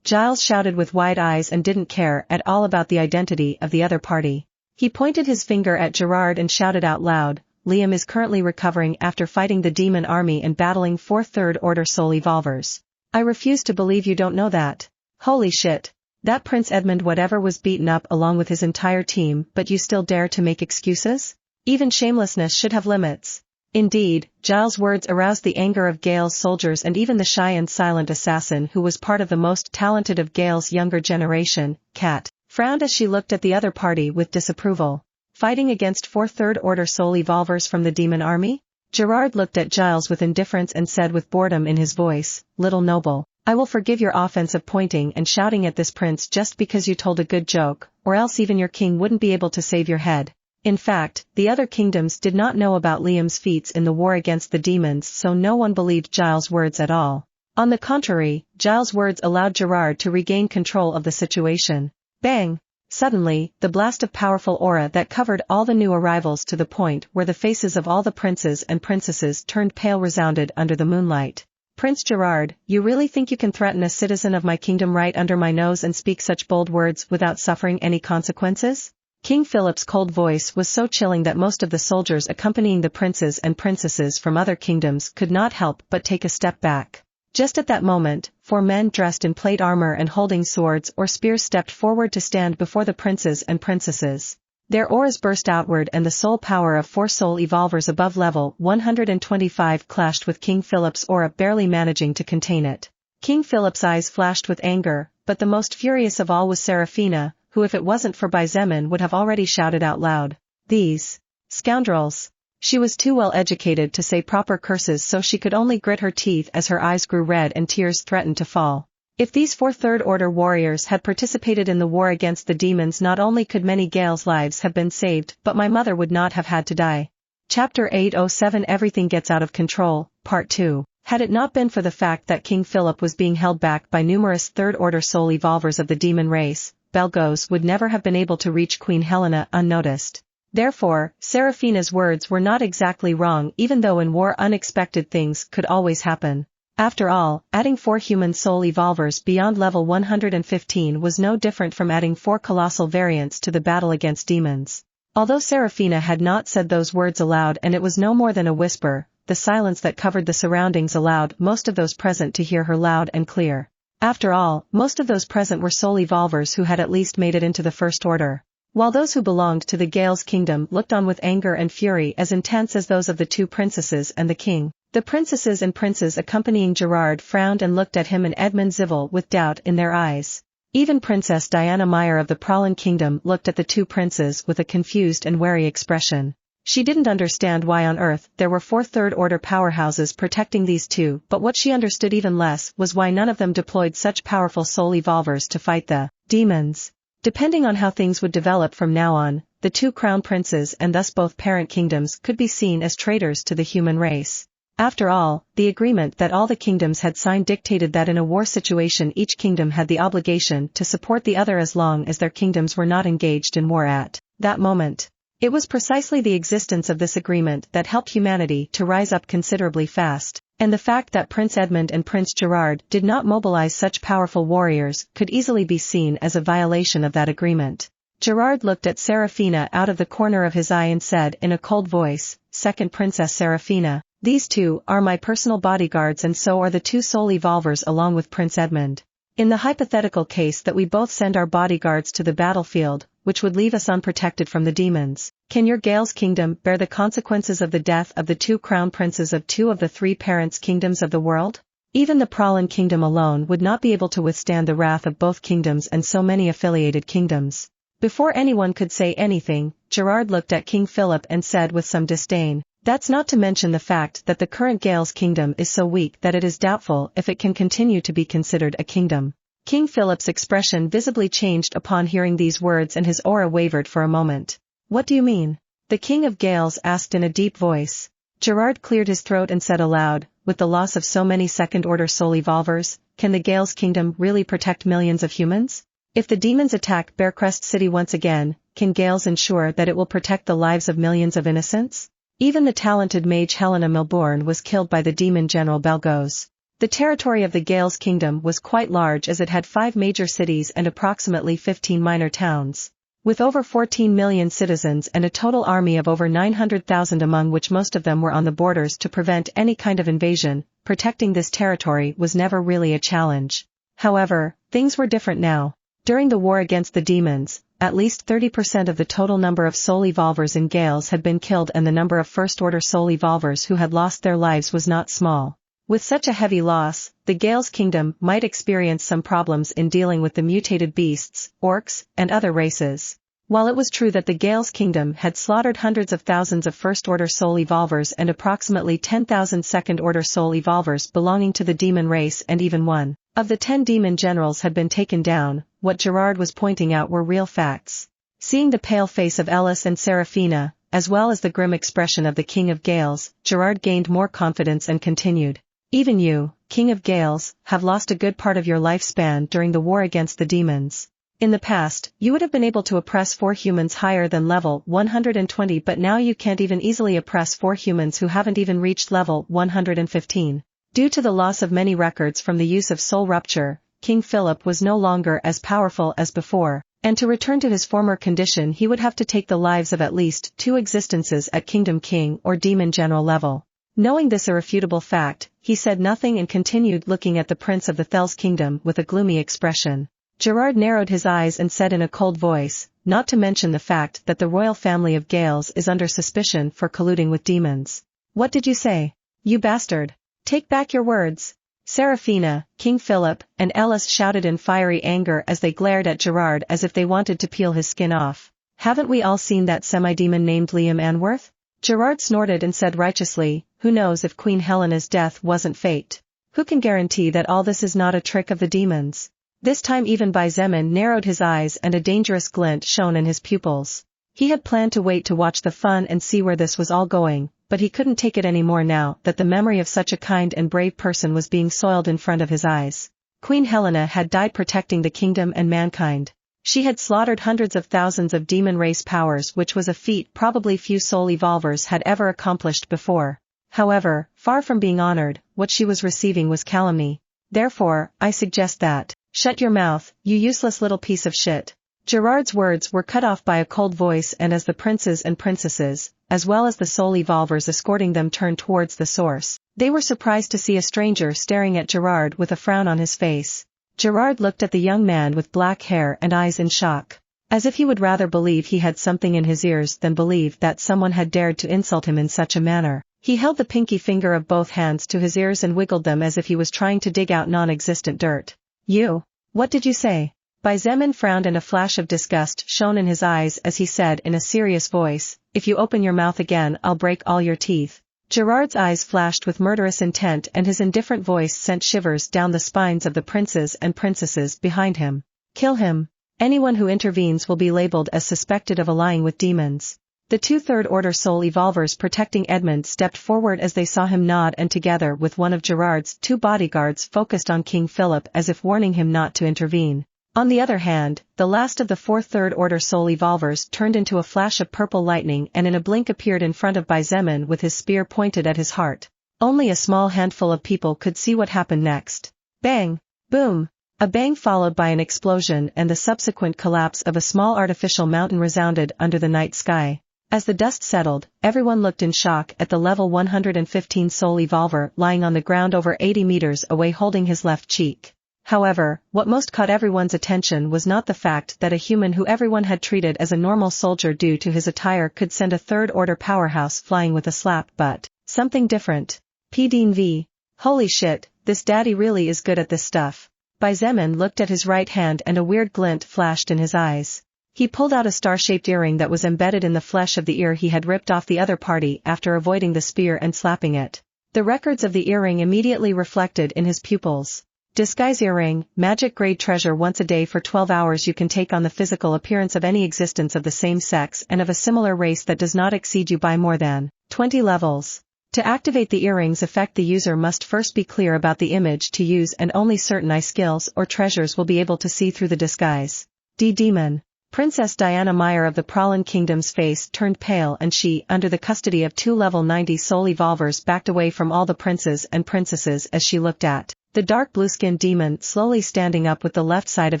Giles shouted with wide eyes and didn't care at all about the identity of the other party. He pointed his finger at Gerard and shouted out loud, "Liam is currently recovering after fighting the demon army and battling 4 Third Order Soul Evolvers. I refuse to believe you don't know that. Holy shit. That Prince Edmund whatever was beaten up along with his entire team, but you still dare to make excuses? Even shamelessness should have limits." Indeed, Giles' words aroused the anger of Gale's soldiers and even the shy and silent assassin, who was part of the most talented of Gale's younger generation, Kat, frowned as she looked at the other party with disapproval. Fighting against 4 Third Order Soul Evolvers from the demon army? Gerard looked at Giles with indifference and said with boredom in his voice, "Little noble, I will forgive your offensive pointing and shouting at this prince just because you told a good joke, or else even your king wouldn't be able to save your head." In fact, the other kingdoms did not know about Liam's feats in the war against the demons, so no one believed Giles' words at all. On the contrary, Giles' words allowed Gerard to regain control of the situation. Bang! Suddenly, the blast of powerful aura that covered all the new arrivals to the point where the faces of all the princes and princesses turned pale resounded under the moonlight. "Prince Gerard, you really think you can threaten a citizen of my kingdom right under my nose and speak such bold words without suffering any consequences?" King Philip's cold voice was so chilling that most of the soldiers accompanying the princes and princesses from other kingdoms could not help but take a step back. Just at that moment, 4 men dressed in plate armor and holding swords or spears stepped forward to stand before the princes and princesses. Their auras burst outward and the soul power of 4 soul evolvers above level 125 clashed with King Philip's aura, barely managing to contain it. King Philip's eyes flashed with anger, but the most furious of all was Seraphina, who if it wasn't for Bizemin would have already shouted out loud, "These scoundrels!" She was too well educated to say proper curses, so she could only grit her teeth as her eyes grew red and tears threatened to fall. If these 4 Third Order warriors had participated in the war against the demons, not only could many Gales' lives have been saved, but my mother would not have had to die. Chapter 807 Everything Gets Out of Control, Part 2. Had it not been for the fact that King Philip was being held back by numerous Third Order soul evolvers of the demon race, Belgos would never have been able to reach Queen Helena unnoticed. Therefore, Seraphina's words were not exactly wrong, even though in war unexpected things could always happen. After all, adding 4 human soul evolvers beyond level 115 was no different from adding 4 colossal variants to the battle against demons. Although Seraphina had not said those words aloud and it was no more than a whisper, the silence that covered the surroundings allowed most of those present to hear her loud and clear. After all, most of those present were soul evolvers who had at least made it into the First Order. While those who belonged to the Gales kingdom looked on with anger and fury as intense as those of the 2 princesses and the king, the princesses and princes accompanying Gerard frowned and looked at him and Edmund Zivil with doubt in their eyes. Even Princess Diana Meyer of the Pralin kingdom looked at the 2 princes with a confused and wary expression. She didn't understand why on earth there were 4 third-order powerhouses protecting these two, but what she understood even less was why none of them deployed such powerful soul evolvers to fight the demons. Depending on how things would develop from now on, the 2 crown princes and thus both parent kingdoms could be seen as traitors to the human race. After all, the agreement that all the kingdoms had signed dictated that in a war situation each kingdom had the obligation to support the other as long as their kingdoms were not engaged in war at that moment. It was precisely the existence of this agreement that helped humanity to rise up considerably fast, and the fact that Prince Edmund and Prince Gerard did not mobilize such powerful warriors could easily be seen as a violation of that agreement. Gerard looked at Seraphina out of the corner of his eye and said in a cold voice, "Second Princess Seraphina, these 2 are my personal bodyguards and so are the 2 soul evolvers along with Prince Edmund. In the hypothetical case that we both send our bodyguards to the battlefield, which would leave us unprotected from the demons, can your Gale's kingdom bear the consequences of the death of the 2 crown princes of 2 of the 3 parents' kingdoms of the world? Even the Pralin kingdom alone would not be able to withstand the wrath of both kingdoms and so many affiliated kingdoms." Before anyone could say anything, Gerard looked at King Philip and said with some disdain, "That's not to mention the fact that the current Gale's kingdom is so weak that it is doubtful if it can continue to be considered a kingdom." King Philip's expression visibly changed upon hearing these words and his aura wavered for a moment. "What do you mean?" the King of Gales asked in a deep voice. Gerard cleared his throat and said aloud, "With the loss of so many second-order soul evolvers, can the Gale's kingdom really protect millions of humans? If the demons attack Bearcrest City once again, can Gales ensure that it will protect the lives of millions of innocents? Even the talented mage Helena Milbourne was killed by the demon General Belgos." The territory of the Gales kingdom was quite large as it had 5 major cities and approximately 15 minor towns. With over 14 million citizens and a total army of over 900,000 among which most of them were on the borders to prevent any kind of invasion, protecting this territory was never really a challenge. However, things were different now. During the war against the demons, at least 30% of the total number of soul evolvers in Gales had been killed and the number of first-order soul evolvers who had lost their lives was not small. With such a heavy loss, the Gales kingdom might experience some problems in dealing with the mutated beasts, orcs, and other races. While it was true that the Gales kingdom had slaughtered hundreds of thousands of first-order soul evolvers and approximately 10,000 second-order soul evolvers belonging to the demon race and even one of the 10 demon generals had been taken down, what Gerard was pointing out were real facts. Seeing the pale face of Ellis and Seraphina, as well as the grim expression of the King of Gales, Gerard gained more confidence and continued. "Even you, King of Gales, have lost a good part of your lifespan during the war against the demons. In the past, you would have been able to oppress 4 humans higher than level 120, but now you can't even easily oppress 4 humans who haven't even reached level 115. Due to the loss of many records from the use of soul rupture, King Philip was no longer as powerful as before, and to return to his former condition he would have to take the lives of at least 2 existences at Kingdom King or Demon General level." Knowing this irrefutable fact, he said nothing and continued looking at the Prince of the Thels kingdom with a gloomy expression. Gerard narrowed his eyes and said in a cold voice, "Not to mention the fact that the royal family of Gales is under suspicion for colluding with demons." "What did you say? You bastard! Take back your words!" Seraphina, King Philip, and Ellis shouted in fiery anger as they glared at Gerard as if they wanted to peel his skin off. "Haven't we all seen that semi-demon named Liam Anworth?" Gerard snorted and said righteously, "Who knows if Queen Helena's death wasn't fate? Who can guarantee that all this is not a trick of the demons?" This time even Zemin narrowed his eyes and a dangerous glint shone in his pupils. He had planned to wait to watch the fun and see where this was all going, but he couldn't take it anymore now that the memory of such a kind and brave person was being soiled in front of his eyes. Queen Helena had died protecting the kingdom and mankind. She had slaughtered hundreds of thousands of demon race powers, which was a feat probably few soul evolvers had ever accomplished before. However, far from being honored, what she was receiving was calumny. Therefore, I suggest that, shut your mouth, you useless little piece of shit. Gerard's words were cut off by a cold voice, and as the princes and princesses, as well as the soul evolvers escorting them turned towards the source, they were surprised to see a stranger staring at Gerard with a frown on his face. Gerard looked at the young man with black hair and eyes in shock, as if he would rather believe he had something in his ears than believe that someone had dared to insult him in such a manner. He held the pinky finger of both hands to his ears and wiggled them as if he was trying to dig out non-existent dirt. "You? What did you say?" Zemin frowned and a flash of disgust shone in his eyes as he said in a serious voice, if you open your mouth again I'll break all your teeth. Gerard's eyes flashed with murderous intent and his indifferent voice sent shivers down the spines of the princes and princesses behind him. Kill him. Anyone who intervenes will be labeled as suspected of allying with demons. The two third-order soul evolvers protecting Edmund stepped forward as they saw him nod, and together with one of Gerard's two bodyguards focused on King Philip as if warning him not to intervene. On the other hand, the last of the four third-order soul evolvers turned into a flash of purple lightning and in a blink appeared in front of Xietain with his spear pointed at his heart. Only a small handful of people could see what happened next. Bang! Boom! A bang followed by an explosion and the subsequent collapse of a small artificial mountain resounded under the night sky. As the dust settled, everyone looked in shock at the level 115 soul evolver lying on the ground over 80 meters away holding his left cheek. However, what most caught everyone's attention was not the fact that a human who everyone had treated as a normal soldier due to his attire could send a third-order powerhouse flying with a slap, but something different. P.D.V. Holy shit, this daddy really is good at this stuff. Xietain looked at his right hand and a weird glint flashed in his eyes. He pulled out a star-shaped earring that was embedded in the flesh of the ear he had ripped off the other party after avoiding the spear and slapping it. The records of the earring immediately reflected in his pupils. Disguise earring, magic grade treasure. Once a day for 12 hours you can take on the physical appearance of any existence of the same sex and of a similar race that does not exceed you by more than 20 levels. To activate the earring's effect the user must first be clear about the image to use and only certain eye skills or treasures will be able to see through the disguise. Demon. Princess Diana Meyer of the Pralin Kingdom's face turned pale and she, under the custody of two level 90 soul evolvers, backed away from all the princes and princesses as she looked at the dark blue-skinned demon slowly standing up with the left side of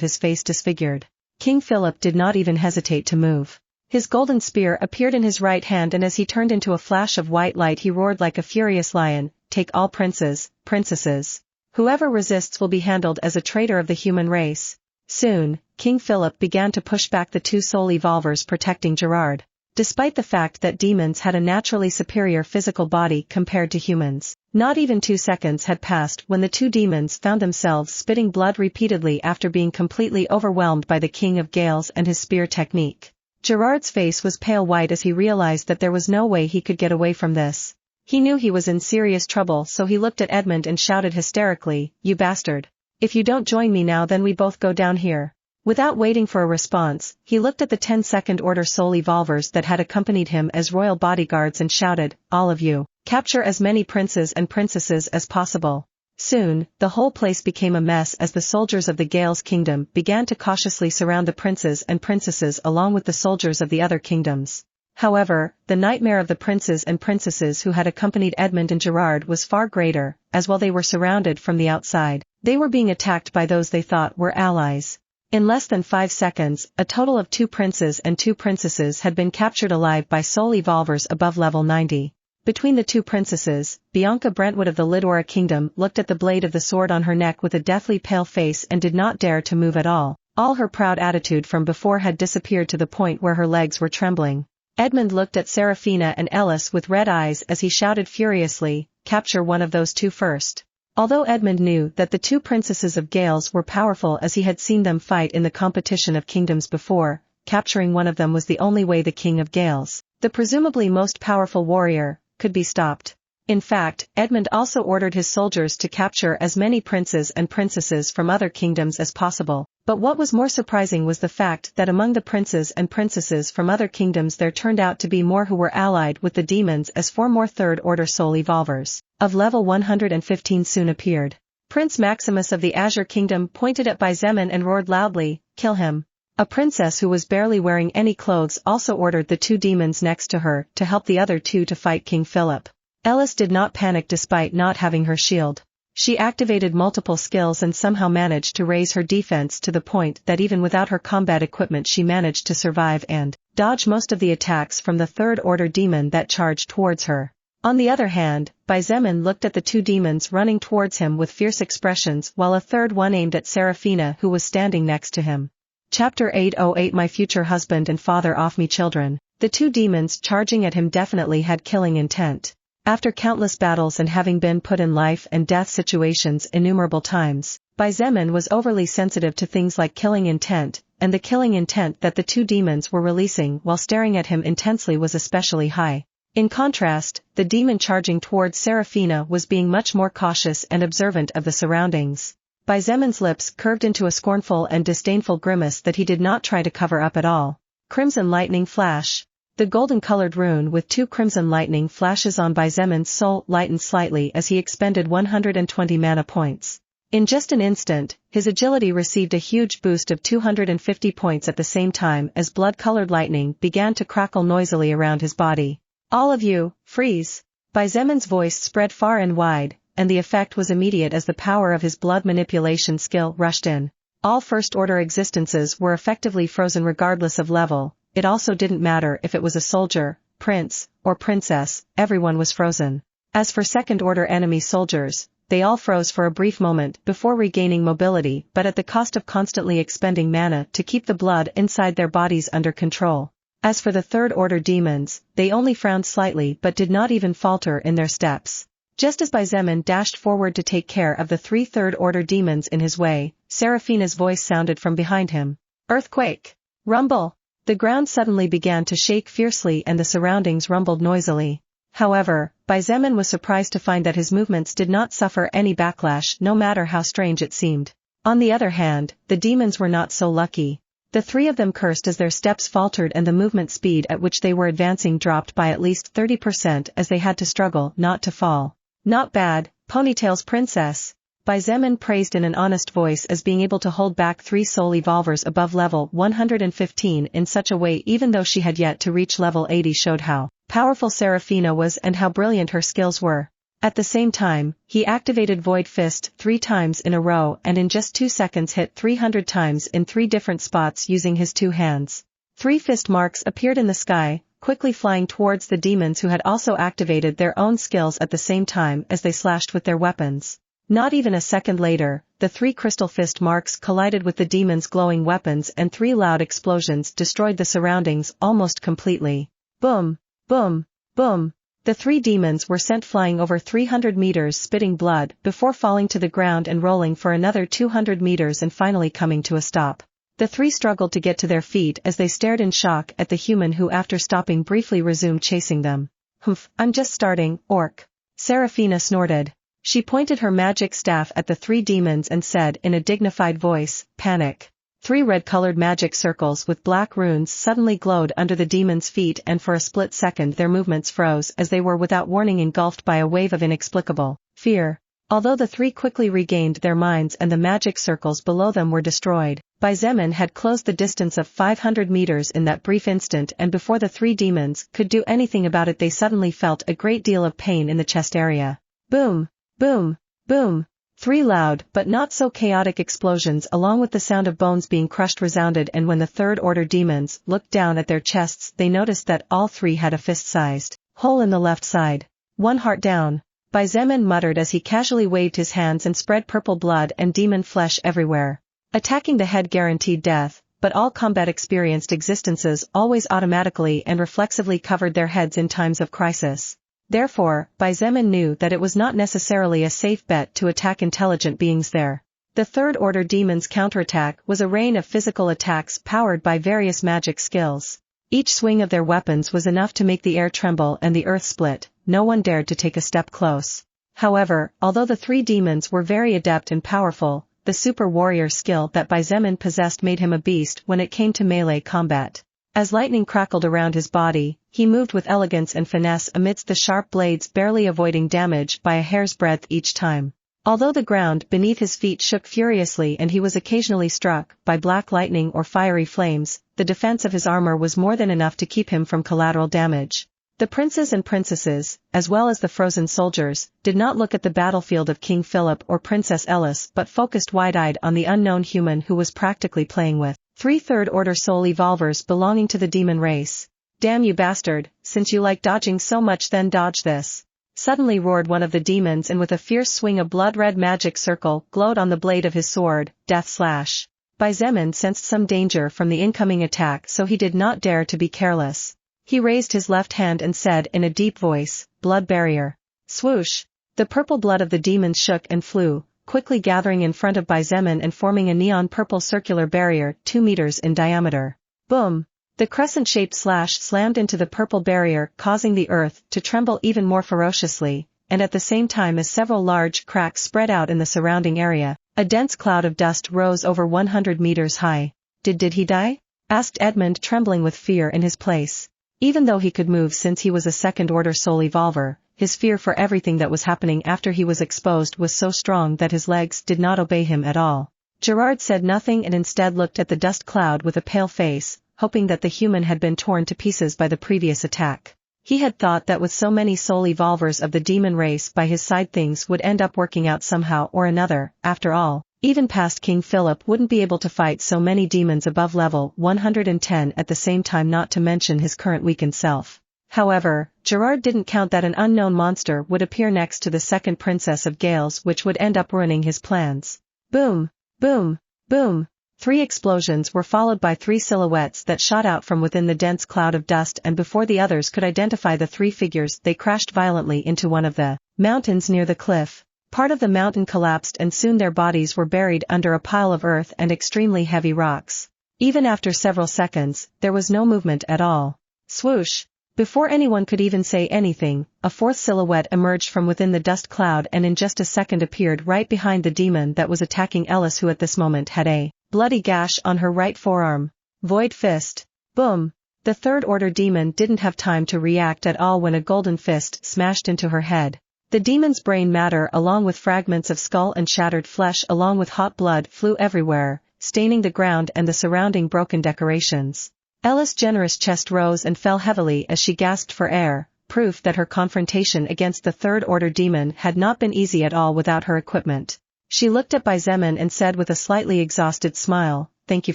his face disfigured. King Philip did not even hesitate to move. His golden spear appeared in his right hand and as he turned into a flash of white light he roared like a furious lion, "Take all princes, princesses. Whoever resists will be handled as a traitor of the human race." Soon, King Philip began to push back the two soul evolvers protecting Gerard. Despite the fact that demons had a naturally superior physical body compared to humans, not even 2 seconds had passed when the two demons found themselves spitting blood repeatedly after being completely overwhelmed by the King of Gales and his spear technique. Gerard's face was pale white as he realized that there was no way he could get away from this. He knew he was in serious trouble, so he looked at Edmund and shouted hysterically, "You bastard. If you don't join me now then we both go down here." Without waiting for a response, he looked at the 10 second-order soul evolvers that had accompanied him as royal bodyguards and shouted, "All of you, capture as many princes and princesses as possible." Soon, the whole place became a mess as the soldiers of the Gales Kingdom began to cautiously surround the princes and princesses along with the soldiers of the other kingdoms. However, the nightmare of the princes and princesses who had accompanied Edmund and Gerard was far greater, as while they were surrounded from the outside, they were being attacked by those they thought were allies. In less than 5 seconds, a total of 2 princes and 2 princesses had been captured alive by soul evolvers above level 90. Between the 2 princesses, Bianca Brentwood of the Lidora Kingdom looked at the blade of the sword on her neck with a deathly pale face and did not dare to move at all. All her proud attitude from before had disappeared to the point where her legs were trembling. Edmund looked at Seraphina and Ellis with red eyes as he shouted furiously, "Capture one of those 2 first." Although Edmund knew that the 2 princesses of Gales were powerful as he had seen them fight in the competition of kingdoms before, capturing one of them was the only way the King of Gales, the presumably most powerful warrior, could be stopped. In fact, Edmund also ordered his soldiers to capture as many princes and princesses from other kingdoms as possible, but what was more surprising was the fact that among the princes and princesses from other kingdoms there turned out to be more who were allied with the demons as 4 more third-order soul evolvers of level 115 soon appeared. Prince Maximus of the Azure Kingdom pointed at Xietain and roared loudly, "Kill him." A princess who was barely wearing any clothes also ordered the 2 demons next to her to help the other 2 to fight King Philip. Ellis did not panic despite not having her shield. She activated multiple skills and somehow managed to raise her defense to the point that even without her combat equipment she managed to survive and dodge most of the attacks from the third-order demon that charged towards her. On the other hand, Xietain looked at the 2 demons running towards him with fierce expressions while a third one aimed at Seraphina who was standing next to him. Chapter 808 My future husband and father off me children. The 2 demons charging at him definitely had killing intent. After countless battles and having been put in life and death situations innumerable times, Xietain was overly sensitive to things like killing intent, and the killing intent that the two demons were releasing while staring at him intensely was especially high. In contrast, the demon charging towards Seraphina was being much more cautious and observant of the surroundings. Xietan's lips curved into a scornful and disdainful grimace that he did not try to cover up at all. Crimson lightning flash. The golden-colored rune with 2 crimson lightning flashes on Xietan's soul lightened slightly as he expended 120 mana points. In just an instant, his agility received a huge boost of 250 points at the same time as blood-colored lightning began to crackle noisily around his body. "All of you, freeze!" Xietan's voice spread far and wide, and the effect was immediate as the power of his blood manipulation skill rushed in. All first-order existences were effectively frozen regardless of level. It also didn't matter if it was a soldier, prince, or princess, everyone was frozen. As for second-order enemy soldiers, they all froze for a brief moment before regaining mobility but at the cost of constantly expending mana to keep the blood inside their bodies under control. As for the third-order demons, they only frowned slightly but did not even falter in their steps. Just as Xietain dashed forward to take care of the 3 third-order demons in his way, Seraphina's voice sounded from behind him. "Earthquake! Rumble!" The ground suddenly began to shake fiercely and the surroundings rumbled noisily. However, Xietain was surprised to find that his movements did not suffer any backlash no matter how strange it seemed. On the other hand, the demons were not so lucky. The 3 of them cursed as their steps faltered and the movement speed at which they were advancing dropped by at least 30% as they had to struggle not to fall. "Not bad, Ponytail's princess." Xietain praised in an honest voice as being able to hold back 3 soul evolvers above level 115 in such a way even though she had yet to reach level 80 showed how powerful Seraphina was and how brilliant her skills were. At the same time, he activated Void Fist 3 times in a row and in just 2 seconds hit 300 times in 3 different spots using his 2 hands. 3 fist marks appeared in the sky, quickly flying towards the demons who had also activated their own skills at the same time as they slashed with their weapons. Not even a second later, the 3 crystal fist marks collided with the demons' glowing weapons and 3 loud explosions destroyed the surroundings almost completely. Boom! Boom! Boom! The 3 demons were sent flying over 300 meters spitting blood before falling to the ground and rolling for another 200 meters and finally coming to a stop. The 3 struggled to get to their feet as they stared in shock at the human who after stopping briefly resumed chasing them. "Humph, I'm just starting, orc." Seraphina snorted. She pointed her magic staff at the 3 demons and said in a dignified voice, "Panic." 3 red-colored magic circles with black runes suddenly glowed under the demons' feet and for a split second their movements froze as they were without warning engulfed by a wave of inexplicable fear. Although the 3 quickly regained their minds and the magic circles below them were destroyed, Xietain had closed the distance of 500 meters in that brief instant and before the 3 demons could do anything about it they suddenly felt a great deal of pain in the chest area. Boom! Boom! Boom! 3 loud but not so chaotic explosions along with the sound of bones being crushed resounded and when the third-order demons looked down at their chests they noticed that all 3 had a fist-sized hole in the left side. "1 heart down," Xietain muttered as he casually waved his hands and spread purple blood and demon flesh everywhere. Attacking the head guaranteed death, but all combat-experienced existences always automatically and reflexively covered their heads in times of crisis. Therefore, Xietain knew that it was not necessarily a safe bet to attack intelligent beings there. The third-order demons' counterattack was a rain of physical attacks powered by various magic skills. Each swing of their weapons was enough to make the air tremble and the earth split. No one dared to take a step close. However, although the 3 demons were very adept and powerful, the super warrior skill that Xietain possessed made him a beast when it came to melee combat. As lightning crackled around his body, he moved with elegance and finesse amidst the sharp blades barely avoiding damage by a hair's breadth each time. Although the ground beneath his feet shook furiously and he was occasionally struck by black lightning or fiery flames, the defense of his armor was more than enough to keep him from collateral damage. The princes and princesses, as well as the frozen soldiers, did not look at the battlefield of King Philip or Princess Ellis but focused wide-eyed on the unknown human who was practically playing with 3 third-order soul evolvers belonging to the demon race. "Damn you bastard, since you like dodging so much then dodge this." Suddenly roared one of the demons and with a fierce swing a blood-red magic circle glowed on the blade of his sword, Death Slash. Xietain sensed some danger from the incoming attack so he did not dare to be careless. He raised his left hand and said in a deep voice, "Blood barrier." Swoosh! The purple blood of the demons shook and flew, quickly gathering in front of Baizemen and forming a neon-purple circular barrier 2 meters in diameter. Boom! The crescent-shaped slash slammed into the purple barrier, causing the earth to tremble even more ferociously, and at the same time as several large cracks spread out in the surrounding area, a dense cloud of dust rose over 100 meters high. Did he die? Asked Edmund, trembling with fear in his place. Even though he could move since he was a second-order soul evolver, his fear for everything that was happening after he was exposed was so strong that his legs did not obey him at all. Gerard said nothing and instead looked at the dust cloud with a pale face, hoping that the human had been torn to pieces by the previous attack. He had thought that with so many soul evolvers of the demon race by his side things would end up working out somehow or another. After all, even past King Philip wouldn't be able to fight so many demons above level 110 at the same time, not to mention his current weakened self. However, Gerard didn't count that an unknown monster would appear next to the second Princess of Gales, which would end up ruining his plans. Boom! Boom! Boom! 3 explosions were followed by 3 silhouettes that shot out from within the dense cloud of dust, and before the others could identify the 3 figures, they crashed violently into one of the mountains near the cliff. Part of the mountain collapsed and soon their bodies were buried under a pile of earth and extremely heavy rocks. Even after several seconds, there was no movement at all. Swoosh! Before anyone could even say anything, a 4th silhouette emerged from within the dust cloud and in just a second appeared right behind the demon that was attacking Ellis, who at this moment had a bloody gash on her right forearm. Void fist. Boom! The third-order demon didn't have time to react at all when a golden fist smashed into her head. The demon's brain matter along with fragments of skull and shattered flesh along with hot blood flew everywhere, staining the ground and the surrounding broken decorations. Ella's generous chest rose and fell heavily as she gasped for air, proof that her confrontation against the third-order demon had not been easy at all without her equipment. She looked at Baizemen and said with a slightly exhausted smile, "Thank you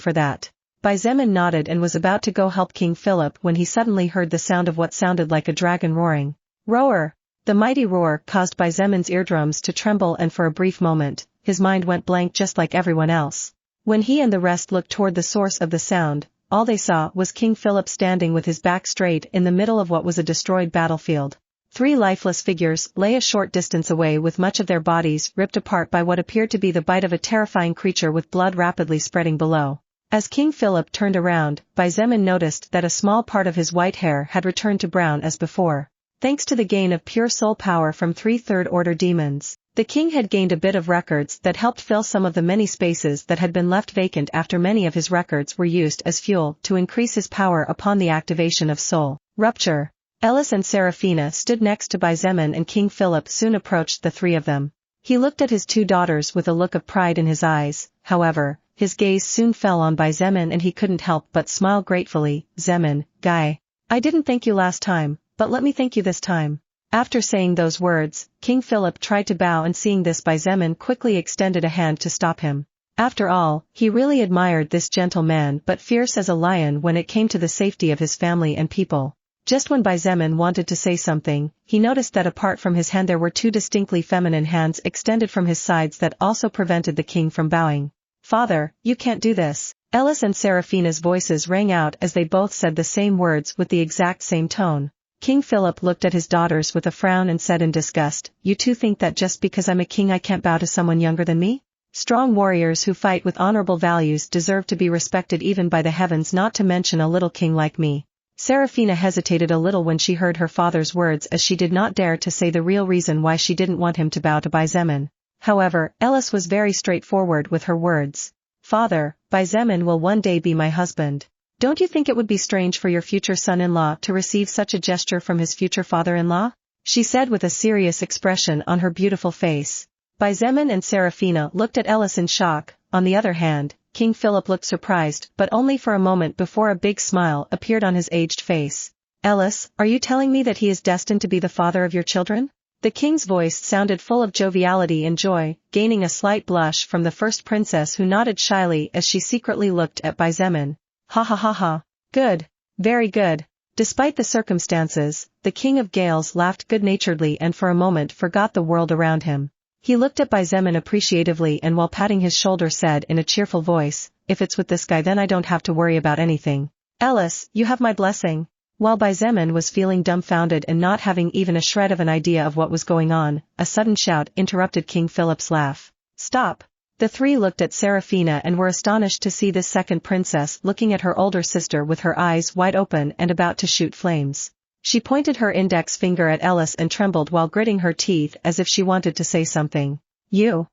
for that." Baizemen nodded and was about to go help King Philip when he suddenly heard the sound of what sounded like a dragon roaring. Roar! The mighty roar caused Baizemen's eardrums to tremble, and for a brief moment, his mind went blank just like everyone else. When he and the rest looked toward the source of the sound, all they saw was King Philip standing with his back straight in the middle of what was a destroyed battlefield. 3 lifeless figures lay a short distance away with much of their bodies ripped apart by what appeared to be the bite of a terrifying creature with blood rapidly spreading below. As King Philip turned around, Baizemen noticed that a small part of his white hair had returned to brown as before. Thanks to the gain of pure soul power from 3 third-order demons, the king had gained a bit of records that helped fill some of the many spaces that had been left vacant after many of his records were used as fuel to increase his power upon the activation of soul rupture. Ellis and Seraphina stood next to Baizemen, and King Philip soon approached the 3 of them. He looked at his 2 daughters with a look of pride in his eyes. However, his gaze soon fell on Baizemen and he couldn't help but smile gratefully. "Zemen, guy. I didn't thank you last time, but let me thank you this time." After saying those words, King Philip tried to bow, and seeing this, Baizemen quickly extended a hand to stop him. After all, he really admired this gentle man, but fierce as a lion when it came to the safety of his family and people. Just when Baizemen wanted to say something, he noticed that apart from his hand there were 2 distinctly feminine hands extended from his sides that also prevented the king from bowing. "Father, you can't do this." Ellis and Seraphina's voices rang out as they both said the same words with the exact same tone. King Philip looked at his daughters with a frown and said in disgust, "You 2 think that just because I'm a king I can't bow to someone younger than me? Strong warriors who fight with honorable values deserve to be respected even by the heavens, not to mention a little king like me." Seraphina hesitated a little when she heard her father's words, as she did not dare to say the real reason why she didn't want him to bow to Baizemen. However, Ellis was very straightforward with her words. "Father, Baizemen will one day be my husband. Don't you think it would be strange for your future son-in-law to receive such a gesture from his future father-in-law?" she said with a serious expression on her beautiful face. Baizemen and Seraphina looked at Ellis in shock. On the other hand, King Philip looked surprised, but only for a moment before a big smile appeared on his aged face. "Ellis, are you telling me that he is destined to be the father of your children?" The king's voice sounded full of joviality and joy, gaining a slight blush from the first princess, who nodded shyly as she secretly looked at Baizemen. "Ha ha ha ha. Good. Very good." Despite the circumstances, the King of Gales laughed good-naturedly and for a moment forgot the world around him. He looked at Baizemen appreciatively and while patting his shoulder said in a cheerful voice, "If it's with this guy then I don't have to worry about anything. Ellis, you have my blessing." While Baizemen was feeling dumbfounded and not having even a shred of an idea of what was going on, a sudden shout interrupted King Philip's laugh. Stop. The three looked at Seraphina and were astonished to see this second princess looking at her older sister with her eyes wide open and about to shoot flames. She pointed her index finger at Ellis and trembled while gritting her teeth as if she wanted to say something. You.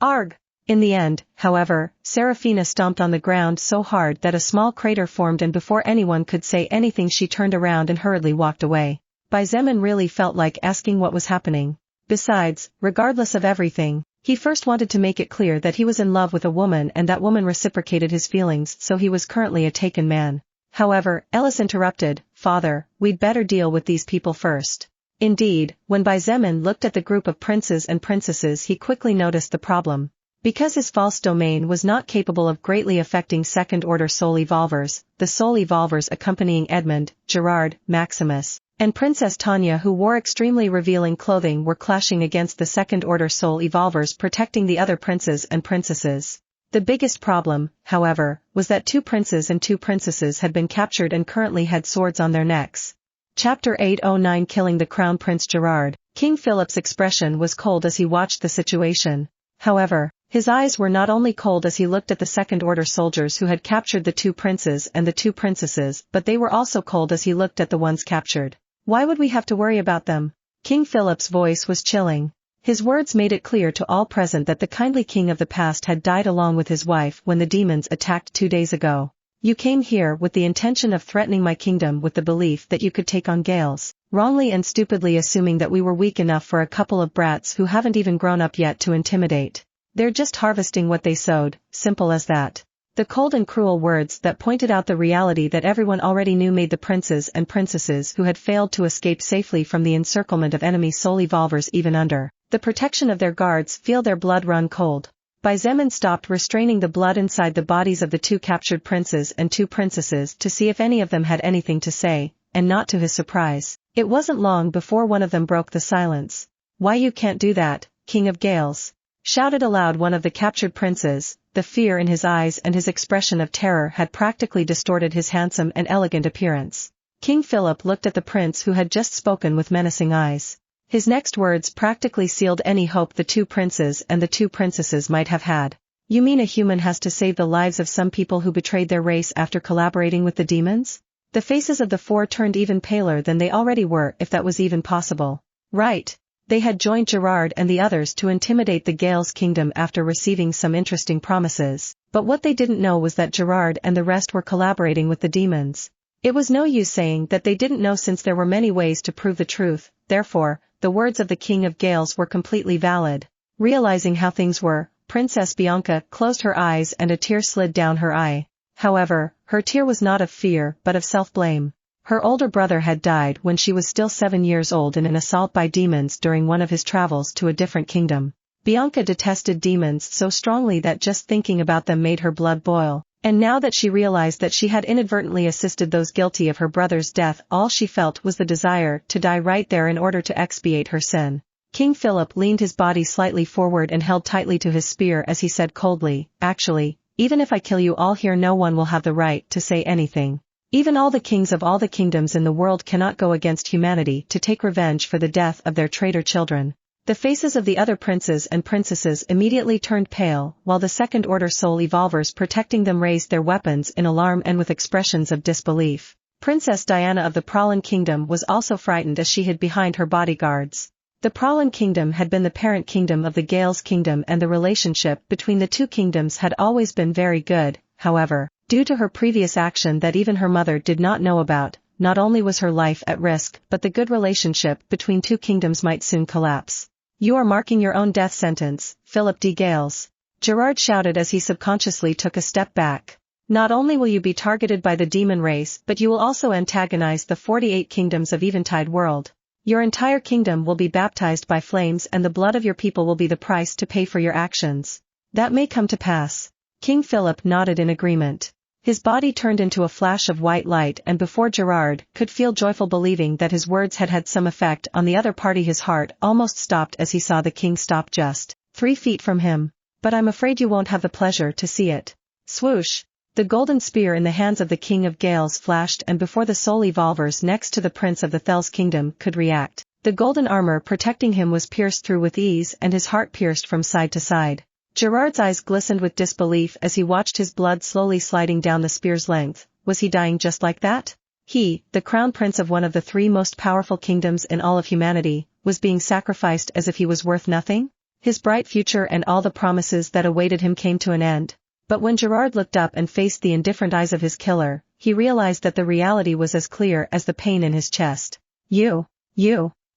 Arg. In the end, however, Seraphina stomped on the ground so hard that a small crater formed, and before anyone could say anything she turned around and hurriedly walked away. Xietain really felt like asking what was happening. Besides, regardless of everything, he first wanted to make it clear that he was in love with a woman and that woman reciprocated his feelings, so he was currently a taken man. However, Ellis interrupted, "Father, we'd better deal with these people first." Indeed, when Xietain looked at the group of princes and princesses, he quickly noticed the problem. Because his false domain was not capable of greatly affecting second-order soul evolvers, the soul evolvers accompanying Edmund, Gerard, Maximus, and Princess Tanya, who wore extremely revealing clothing, were clashing against the second-order soul evolvers protecting the other princes and princesses. The biggest problem, however, was that 2 princes and 2 princesses had been captured and currently had swords on their necks. Chapter 809 Killing the Crown Prince Gerard. King Philip's expression was cold as he watched the situation. However, his eyes were not only cold as he looked at the second-order soldiers who had captured the 2 princes and the 2 princesses, but they were also cold as he looked at the ones captured. Why would we have to worry about them? King Philip's voice was chilling. His words made it clear to all present that the kindly king of the past had died along with his wife when the demons attacked 2 days ago. You came here with the intention of threatening my kingdom with the belief that you could take on Gales, wrongly and stupidly assuming that we were weak enough for a couple of brats who haven't even grown up yet to intimidate. They're just harvesting what they sowed, simple as that. The cold and cruel words that pointed out the reality that everyone already knew made the princes and princesses who had failed to escape safely from the encirclement of enemy soul evolvers even under the protection of their guards feel their blood run cold. Xietain stopped restraining the blood inside the bodies of the 2 captured princes and 2 princesses to see if any of them had anything to say, and not to his surprise, it wasn't long before one of them broke the silence. "Why, you can't do that, King of Gales!" shouted aloud one of the captured princes. The fear in his eyes and his expression of terror had practically distorted his handsome and elegant appearance. King Philip looked at the prince who had just spoken with menacing eyes. His next words practically sealed any hope the 2 princes and the 2 princesses might have had. "You mean a human has to save the lives of some people who betrayed their race after collaborating with the demons?" The faces of the 4 turned even paler than they already were, if that was even possible. Right. They had joined Gerard and the others to intimidate the Gales kingdom after receiving some interesting promises, but what they didn't know was that Gerard and the rest were collaborating with the demons. It was no use saying that they didn't know, since there were many ways to prove the truth. Therefore, the words of the King of Gales were completely valid. Realizing how things were, Princess Bianca closed her eyes and a tear slid down her eye. However, her tear was not of fear but of self-blame. Her older brother had died when she was still 7 years old in an assault by demons during one of his travels to a different kingdom. Bianca detested demons so strongly that just thinking about them made her blood boil, and now that she realized that she had inadvertently assisted those guilty of her brother's death, all she felt was the desire to die right there in order to expiate her sin. King Philip leaned his body slightly forward and held tightly to his spear as he said coldly, "Actually, even if I kill you all here, no one will have the right to say anything. Even all the kings of all the kingdoms in the world cannot go against humanity to take revenge for the death of their traitor children." The faces of the other princes and princesses immediately turned pale, while the second-order soul evolvers protecting them raised their weapons in alarm and with expressions of disbelief. Princess Diana of the Prowlan Kingdom was also frightened as she hid behind her bodyguards. The Prowlan Kingdom had been the parent kingdom of the Gales Kingdom, and the relationship between the 2 kingdoms had always been very good. However, due to her previous action that even her mother did not know about, not only was her life at risk, but the good relationship between 2 kingdoms might soon collapse. "You are marking your own death sentence, Philip de Gales," Gerard shouted as he subconsciously took a step back. "Not only will you be targeted by the demon race, but you will also antagonize the 48 kingdoms of Eventide world. Your entire kingdom will be baptized by flames, and the blood of your people will be the price to pay for your actions." "That may come to pass." King Philip nodded in agreement. His body turned into a flash of white light, and before Gerard could feel joyful believing that his words had had some effect on the other party, his heart almost stopped as he saw the king stop just 3 feet from him. "But I'm afraid you won't have the pleasure to see it." Swoosh! The golden spear in the hands of the King of Gales flashed, and before the soul evolvers next to the Prince of the Thels Kingdom could react, The golden armor protecting him was pierced through with ease and his heart pierced from side to side. Gerard's eyes glistened with disbelief as he watched his blood slowly sliding down the spear's length. Was he dying just like that? He, the crown prince of one of the three most powerful kingdoms in all of humanity, was being sacrificed as if he was worth nothing? His bright future and all the promises that awaited him came to an end. But when Gerard looked up and faced the indifferent eyes of his killer, he realized that the reality was as clear as the pain in his chest. You.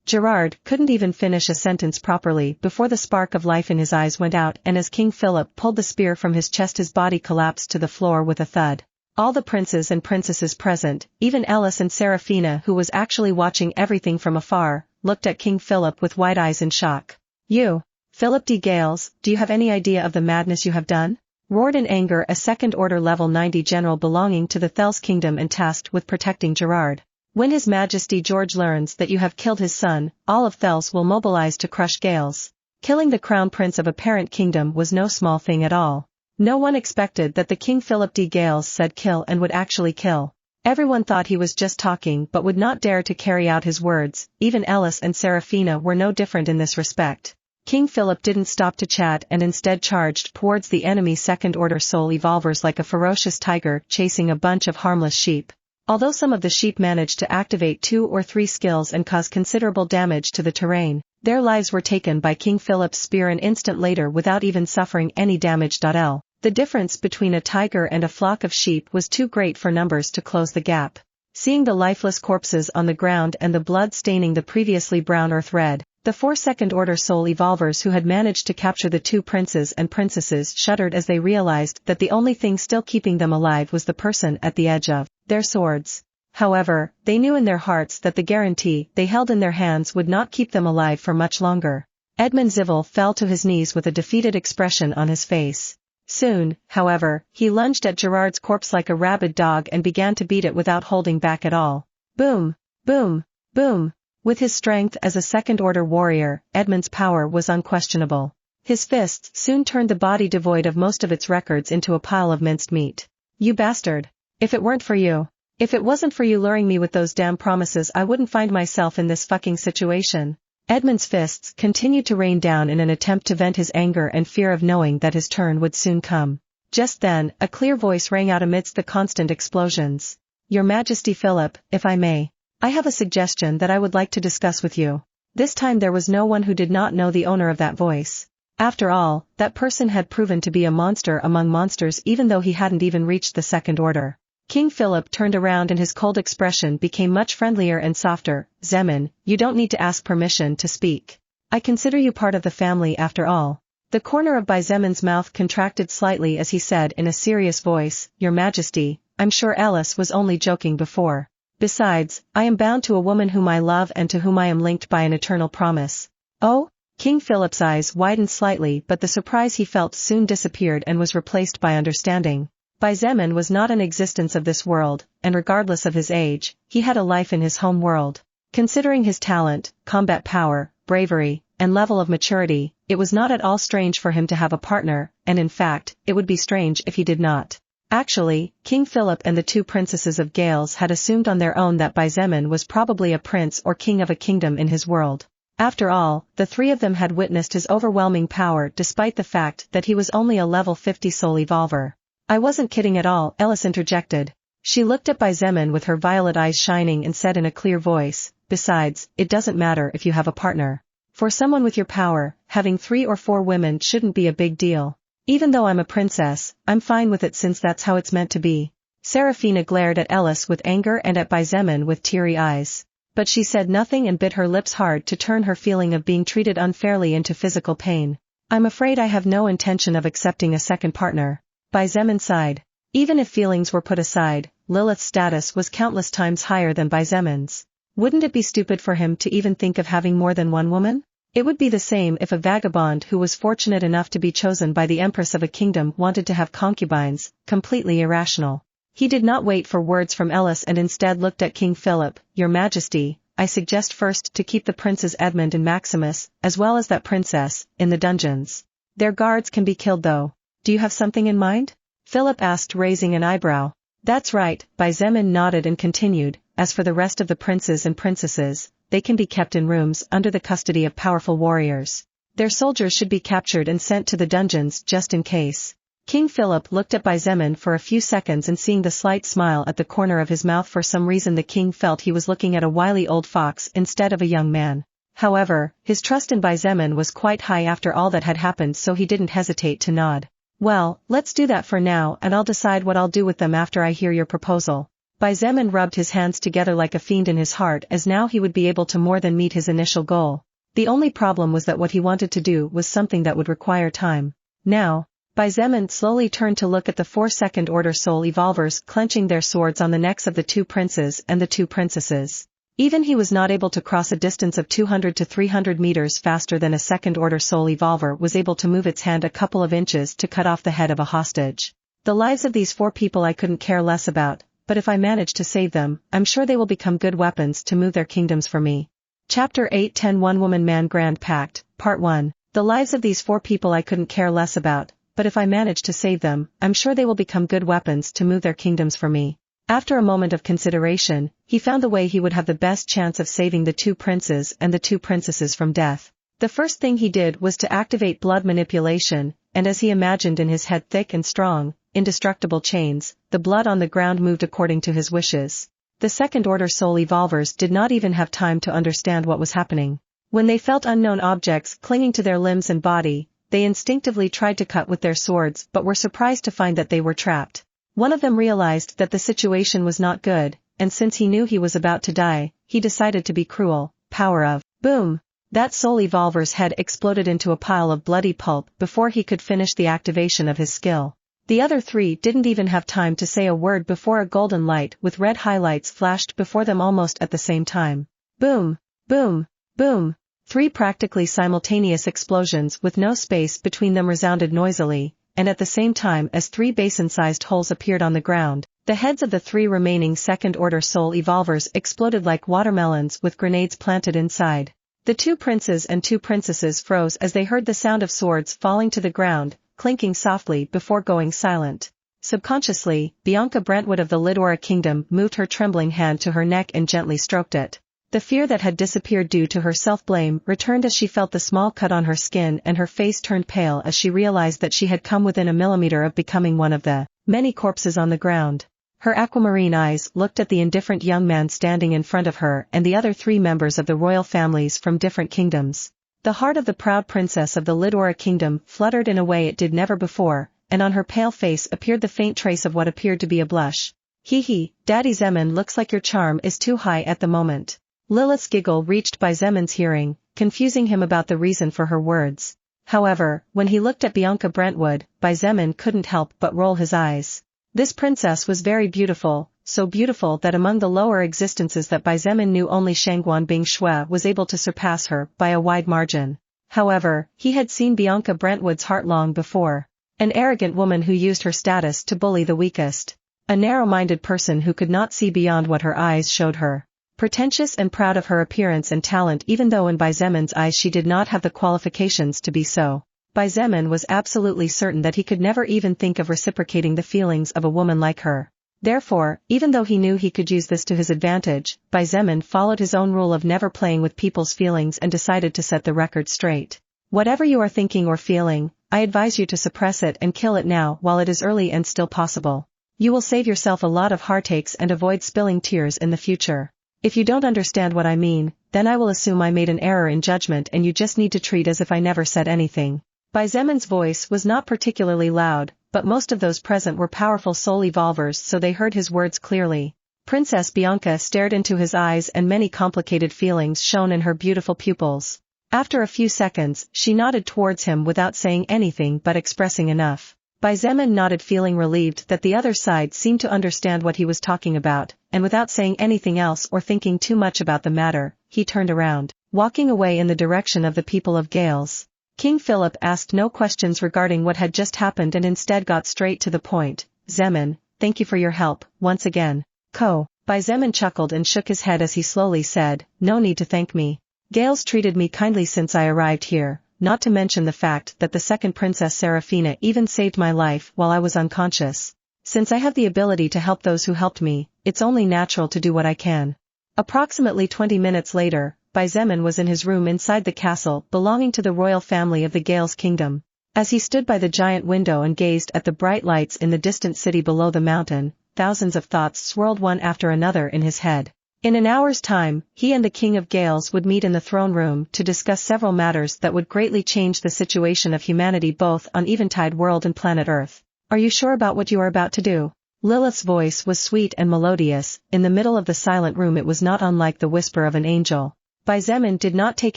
Gerard couldn't even finish a sentence properly before the spark of life in his eyes went out, and as King Philip pulled the spear from his chest his body collapsed to the floor with a thud. All the princes and princesses present, even Ellis and Seraphina who was actually watching everything from afar, looked at King Philip with wide eyes in shock. You, Philip de Gales, do you have any idea of the madness you have done? Roared in anger a second-order level 90 general belonging to the Thels kingdom and tasked with protecting Gerard. When His Majesty George learns that you have killed his son, all of Thels will mobilize to crush Gales. Killing the crown prince of a parent kingdom was no small thing at all. No one expected that the King Philip de Gales said kill and would actually kill. Everyone thought he was just talking but would not dare to carry out his words. Even Ellis and Seraphina were no different in this respect. King Philip didn't stop to chat and instead charged towards the enemy second-order soul evolvers like a ferocious tiger chasing a bunch of harmless sheep. Although some of the sheep managed to activate 2 or 3 skills and cause considerable damage to the terrain, their lives were taken by King Philip's spear an instant later without even suffering any damage. The difference between a tiger and a flock of sheep was too great for numbers to close the gap. Seeing the lifeless corpses on the ground and the blood staining the previously brown earth red, the 4 second-order soul evolvers who had managed to capture the 2 princes and princesses shuddered as they realized that the only thing still keeping them alive was the person at the edge of their swords. However, they knew in their hearts that the guarantee they held in their hands would not keep them alive for much longer. Edmund Zivil fell to his knees with a defeated expression on his face. Soon, however, he lunged at Gerard's corpse like a rabid dog and began to beat it without holding back at all. Boom! Boom! Boom! With his strength as a second-order warrior, Edmund's power was unquestionable. His fists soon turned the body devoid of most of its records into a pile of minced meat. You bastard! If it weren't for you. If it wasn't for you luring me with those damn promises, I wouldn't find myself in this fucking situation. Edmund's fists continued to rain down in an attempt to vent his anger and fear of knowing that his turn would soon come. Just then, a clear voice rang out amidst the constant explosions. Your Majesty Philip, if I may. I have a suggestion that I would like to discuss with you. This time there was no one who did not know the owner of that voice. After all, that person had proven to be a monster among monsters even though he hadn't even reached the second order. King Philip turned around and his cold expression became much friendlier and softer. Zemin, you don't need to ask permission to speak. I consider you part of the family after all. The corner of Zemin's mouth contracted slightly as he said in a serious voice, Your Majesty, I'm sure Ellis was only joking before. Besides, I am bound to a woman whom I love and to whom I am linked by an eternal promise. Oh? King Philip's eyes widened slightly but the surprise he felt soon disappeared and was replaced by understanding. Zemin was not an existence of this world, and regardless of his age, he had a life in his home world. Considering his talent, combat power, bravery, and level of maturity, it was not at all strange for him to have a partner, and in fact, it would be strange if he did not. Actually, King Philip and the 2 princesses of Gales had assumed on their own that Zemin was probably a prince or king of a kingdom in his world. After all, the 3 of them had witnessed his overwhelming power despite the fact that he was only a level 50 soul evolver. I wasn't kidding at all, Ellis interjected. She looked at Zemin with her violet eyes shining and said in a clear voice, besides, it doesn't matter if you have a partner. For someone with your power, having 3 or 4 women shouldn't be a big deal. Even though I'm a princess, I'm fine with it since that's how it's meant to be. Seraphina glared at Ellis with anger and at Zemin with teary eyes. But she said nothing and bit her lips hard to turn her feeling of being treated unfairly into physical pain. I'm afraid I have no intention of accepting a second partner. Zemin sighed. Even if feelings were put aside, Lilith's status was countless times higher than Zemin's. Wouldn't it be stupid for him to even think of having more than one woman? It would be the same if a vagabond who was fortunate enough to be chosen by the empress of a kingdom wanted to have concubines, completely irrational. He did not wait for words from Ellis and instead looked at King Philip. Your Majesty, I suggest first to keep the princes Edmund and Maximus, as well as that princess, in the dungeons. Their guards can be killed though. Do you have something in mind? Philip asked raising an eyebrow. That's right, Zemin nodded and continued, as for the rest of the princes and princesses, they can be kept in rooms under the custody of powerful warriors. Their soldiers should be captured and sent to the dungeons just in case. King Philip looked at Xietain for a few seconds, and seeing the slight smile at the corner of his mouth, for some reason the king felt he was looking at a wily old fox instead of a young man. However, his trust in Xietain was quite high after all that had happened, so he didn't hesitate to nod. Well, let's do that for now, and I'll decide what I'll do with them after I hear your proposal. Xietain rubbed his hands together like a fiend in his heart, as now he would be able to more than meet his initial goal. The only problem was that what he wanted to do was something that would require time. Now, Xietain slowly turned to look at the 4 second-order soul evolvers clenching their swords on the necks of the 2 princes and the 2 princesses. Even he was not able to cross a distance of 200 to 300 meters faster than a second-order soul evolver was able to move its hand a couple of inches to cut off the head of a hostage. The lives of these 4 people I couldn't care less about, but if I manage to save them, I'm sure they will become good weapons to move their kingdoms for me. Chapter 8-10 One Woman Man Grand Pact, Part 1. The lives of these 4 people I couldn't care less about, but if I manage to save them, I'm sure they will become good weapons to move their kingdoms for me. After a moment of consideration, he found the way he would have the best chance of saving the 2 princes and the 2 princesses from death. The first thing he did was to activate blood manipulation, and as he imagined in his head thick and strong, indestructible chains, the blood on the ground moved according to his wishes. The second-order soul evolvers did not even have time to understand what was happening. When they felt unknown objects clinging to their limbs and body, they instinctively tried to cut with their swords but were surprised to find that they were trapped. One of them realized that the situation was not good, and since he knew he was about to die, he decided to be cruel. Power of boom! That soul evolver's head exploded into a pile of bloody pulp before he could finish the activation of his skill. The other 3 didn't even have time to say a word before a golden light with red highlights flashed before them almost at the same time. Boom! Boom! Boom! 3 practically simultaneous explosions with no space between them resounded noisily, and at the same time as 3 basin-sized holes appeared on the ground, the heads of the 3 remaining second-order soul evolvers exploded like watermelons with grenades planted inside. The 2 princes and 2 princesses froze as they heard the sound of swords falling to the ground, clinking softly before going silent. Subconsciously, Bianca Brentwood of the Lidora Kingdom moved her trembling hand to her neck and gently stroked it. The fear that had disappeared due to her self-blame returned as she felt the small cut on her skin, and her face turned pale as she realized that she had come within a millimeter of becoming one of the many corpses on the ground. Her aquamarine eyes looked at the indifferent young man standing in front of her and the other 3 members of the royal families from different kingdoms. The heart of the proud princess of the Lidora Kingdom fluttered in a way it did never before, and on her pale face appeared the faint trace of what appeared to be a blush. Hee, Daddy Xietain, looks like your charm is too high at the moment. Lilith's giggle reached Xietan's hearing, confusing him about the reason for her words. However, when he looked at Bianca Brentwood, Xietain couldn't help but roll his eyes. This princess was very beautiful, so beautiful that among the lower existences that Xietain knew only Shangguan Bing Shui was able to surpass her by a wide margin. However, he had seen Bianca Brentwood's heart long before. An arrogant woman who used her status to bully the weakest. A narrow-minded person who could not see beyond what her eyes showed her. Pretentious and proud of her appearance and talent, even though in Xietan's eyes she did not have the qualifications to be so. Xietain was absolutely certain that he could never even think of reciprocating the feelings of a woman like her. Therefore, even though he knew he could use this to his advantage, Xietain followed his own rule of never playing with people's feelings and decided to set the record straight. Whatever you are thinking or feeling, I advise you to suppress it and kill it now while it is early and still possible. You will save yourself a lot of heartaches and avoid spilling tears in the future. If you don't understand what I mean, then I will assume I made an error in judgment and you just need to treat as if I never said anything. Xietan's voice was not particularly loud, but most of those present were powerful soul evolvers, so they heard his words clearly. Princess Bianca stared into his eyes and many complicated feelings shone in her beautiful pupils. After a few seconds, she nodded towards him without saying anything but expressing enough. Xietain nodded, feeling relieved that the other side seemed to understand what he was talking about, and without saying anything else or thinking too much about the matter, he turned around, walking away in the direction of the people of Gales. King Philip asked no questions regarding what had just happened and instead got straight to the point. Xietain, thank you for your help, once again. Xietain chuckled and shook his head as he slowly said, no need to thank me. Gales treated me kindly since I arrived here, not to mention the fact that the second Princess Seraphina even saved my life while I was unconscious. Since I have the ability to help those who helped me, it's only natural to do what I can. Approximately 20 minutes later, Xietain was in his room inside the castle belonging to the royal family of the Gales Kingdom. As he stood by the giant window and gazed at the bright lights in the distant city below the mountain, thousands of thoughts swirled one after another in his head. In an hour's time, he and the King of Gales would meet in the throne room to discuss several matters that would greatly change the situation of humanity both on Eventide World and planet Earth. Are you sure about what you are about to do? Lilith's voice was sweet and melodious. In the middle of the silent room it was not unlike the whisper of an angel. Xietain did not take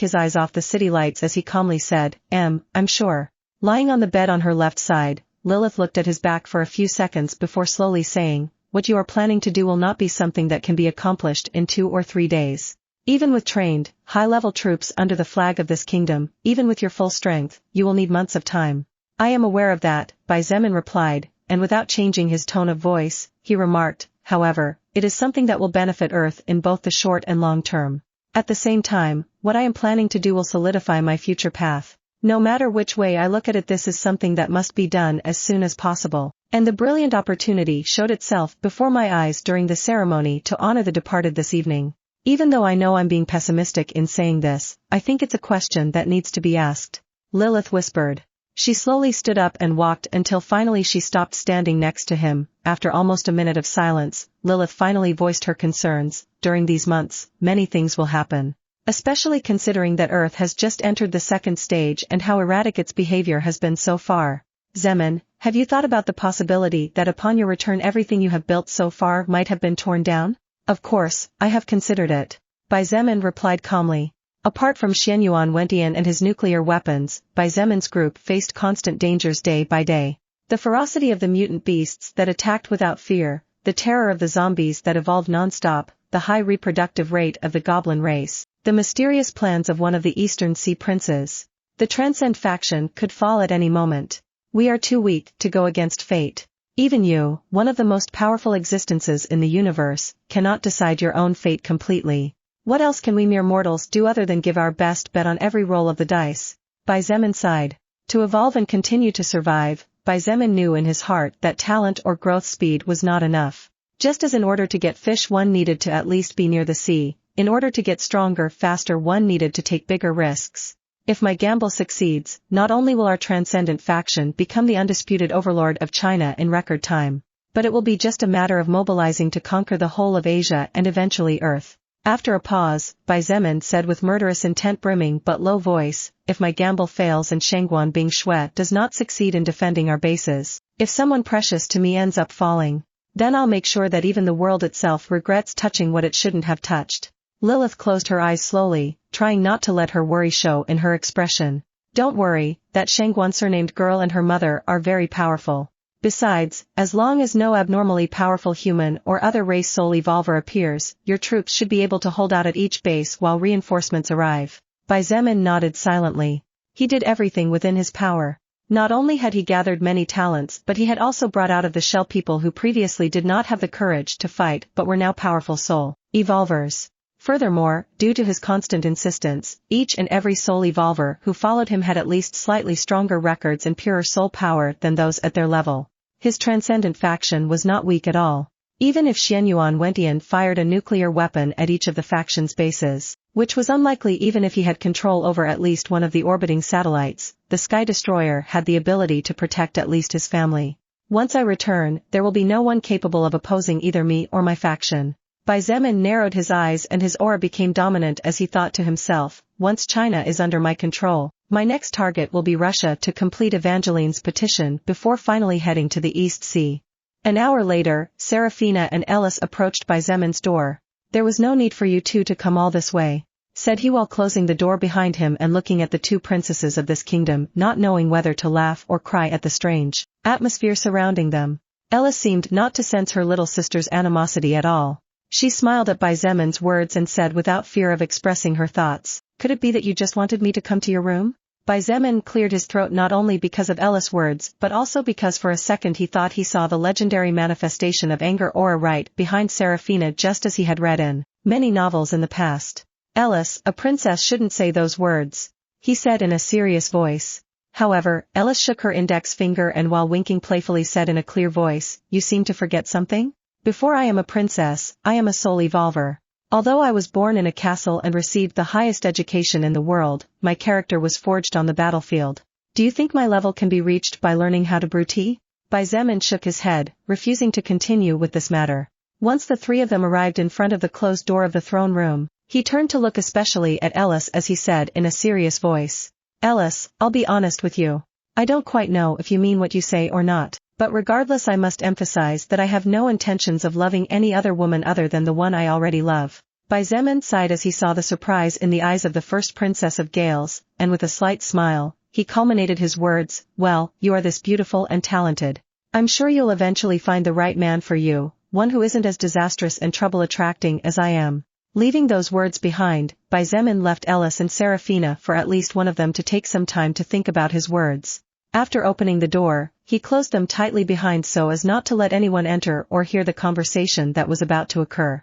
his eyes off the city lights as he calmly said, I'm sure. Lying on the bed on her left side, Lilith looked at his back for a few seconds before slowly saying, what you are planning to do will not be something that can be accomplished in 2 or 3 days. Even with trained, high-level troops under the flag of this kingdom, even with your full strength, you will need months of time. I am aware of that, Xietain replied, and without changing his tone of voice, he remarked, however, it is something that will benefit Earth in both the short and long term. At the same time, what I am planning to do will solidify my future path. No matter which way I look at it, this is something that must be done as soon as possible. And the brilliant opportunity showed itself before my eyes during the ceremony to honor the departed this evening. Even though I know I'm being pessimistic in saying this, I think it's a question that needs to be asked. Lilith whispered. She slowly stood up and walked until finally she stopped standing next to him. After almost a minute of silence, Lilith finally voiced her concerns. During these months, many things will happen. Especially considering that Earth has just entered the second stage and how erratic its behavior has been so far. Xietain, have you thought about the possibility that upon your return everything you have built so far might have been torn down? Of course, I have considered it. Xietain replied calmly. Apart from Xietain and his nuclear weapons, Xietan's group faced constant dangers day by day. The ferocity of the mutant beasts that attacked without fear, the terror of the zombies that evolved non-stop, the high reproductive rate of the goblin race, the mysterious plans of one of the Eastern Sea Princes. The Transcend faction could fall at any moment. We are too weak to go against fate. Even you, one of the most powerful existences in the universe, cannot decide your own fate completely. What else can we mere mortals do other than give our best bet on every roll of the dice? Xietain sighed. To evolve and continue to survive, Xietain knew in his heart that talent or growth speed was not enough. Just as in order to get fish one needed to at least be near the sea, in order to get stronger faster one needed to take bigger risks. If my gamble succeeds, not only will our transcendent faction become the undisputed overlord of China in record time, but it will be just a matter of mobilizing to conquer the whole of Asia and eventually Earth. After a pause, Xietain said with murderous intent brimming but low voice, if my gamble fails and Shangguan Bing Shui does not succeed in defending our bases, if someone precious to me ends up falling, then I'll make sure that even the world itself regrets touching what it shouldn't have touched. Lilith closed her eyes slowly, trying not to let her worry show in her expression. Don't worry, that Shangguan surnamed girl and her mother are very powerful. Besides, as long as no abnormally powerful human or other race soul evolver appears, your troops should be able to hold out at each base while reinforcements arrive. Xietain nodded silently. He did everything within his power. Not only had he gathered many talents but he had also brought out of the shell people who previously did not have the courage to fight but were now powerful soul evolvers. Furthermore, due to his constant insistence, each and every soul evolver who followed him had at least slightly stronger records and purer soul power than those at their level. His transcendent faction was not weak at all. Even if Xietain fired a nuclear weapon at each of the faction's bases, which was unlikely even if he had control over at least one of the orbiting satellites, the Sky Destroyer had the ability to protect at least his family. Once I return, there will be no one capable of opposing either me or my faction. Xietain narrowed his eyes and his aura became dominant as he thought to himself, once China is under my control, my next target will be Russia to complete Evangeline's petition before finally heading to the East Sea. An hour later, Seraphina and Ellis approached Xietan's door. There was no need for you two to come all this way, said he while closing the door behind him and looking at the two princesses of this kingdom, not knowing whether to laugh or cry at the strange atmosphere surrounding them. Ellis seemed not to sense her little sister's animosity at all. She smiled at Xietan's words and said without fear of expressing her thoughts, could it be that you just wanted me to come to your room? Xietain cleared his throat not only because of Ellis' words but also because for a second he thought he saw the legendary manifestation of anger aura right behind Seraphina just as he had read in many novels in the past. Ellis, a princess shouldn't say those words, he said in a serious voice. However, Ellis shook her index finger and while winking playfully said in a clear voice, you seem to forget something? Before I am a princess, I am a soul evolver. Although I was born in a castle and received the highest education in the world, my character was forged on the battlefield. Do you think my level can be reached by learning how to brew tea? Xietain shook his head, refusing to continue with this matter. Once the three of them arrived in front of the closed door of the throne room, he turned to look especially at Ellis as he said in a serious voice. Ellis, I'll be honest with you. I don't quite know if you mean what you say or not, but regardless I must emphasize that I have no intentions of loving any other woman other than the one I already love. Xietain sighed as he saw the surprise in the eyes of the first princess of Gales, and with a slight smile, he culminated his words, well, you are this beautiful and talented. I'm sure you'll eventually find the right man for you, one who isn't as disastrous and trouble-attracting as I am. Leaving those words behind, Xietain left Ellis and Seraphina for at least one of them to take some time to think about his words. After opening the door, he closed them tightly behind so as not to let anyone enter or hear the conversation that was about to occur.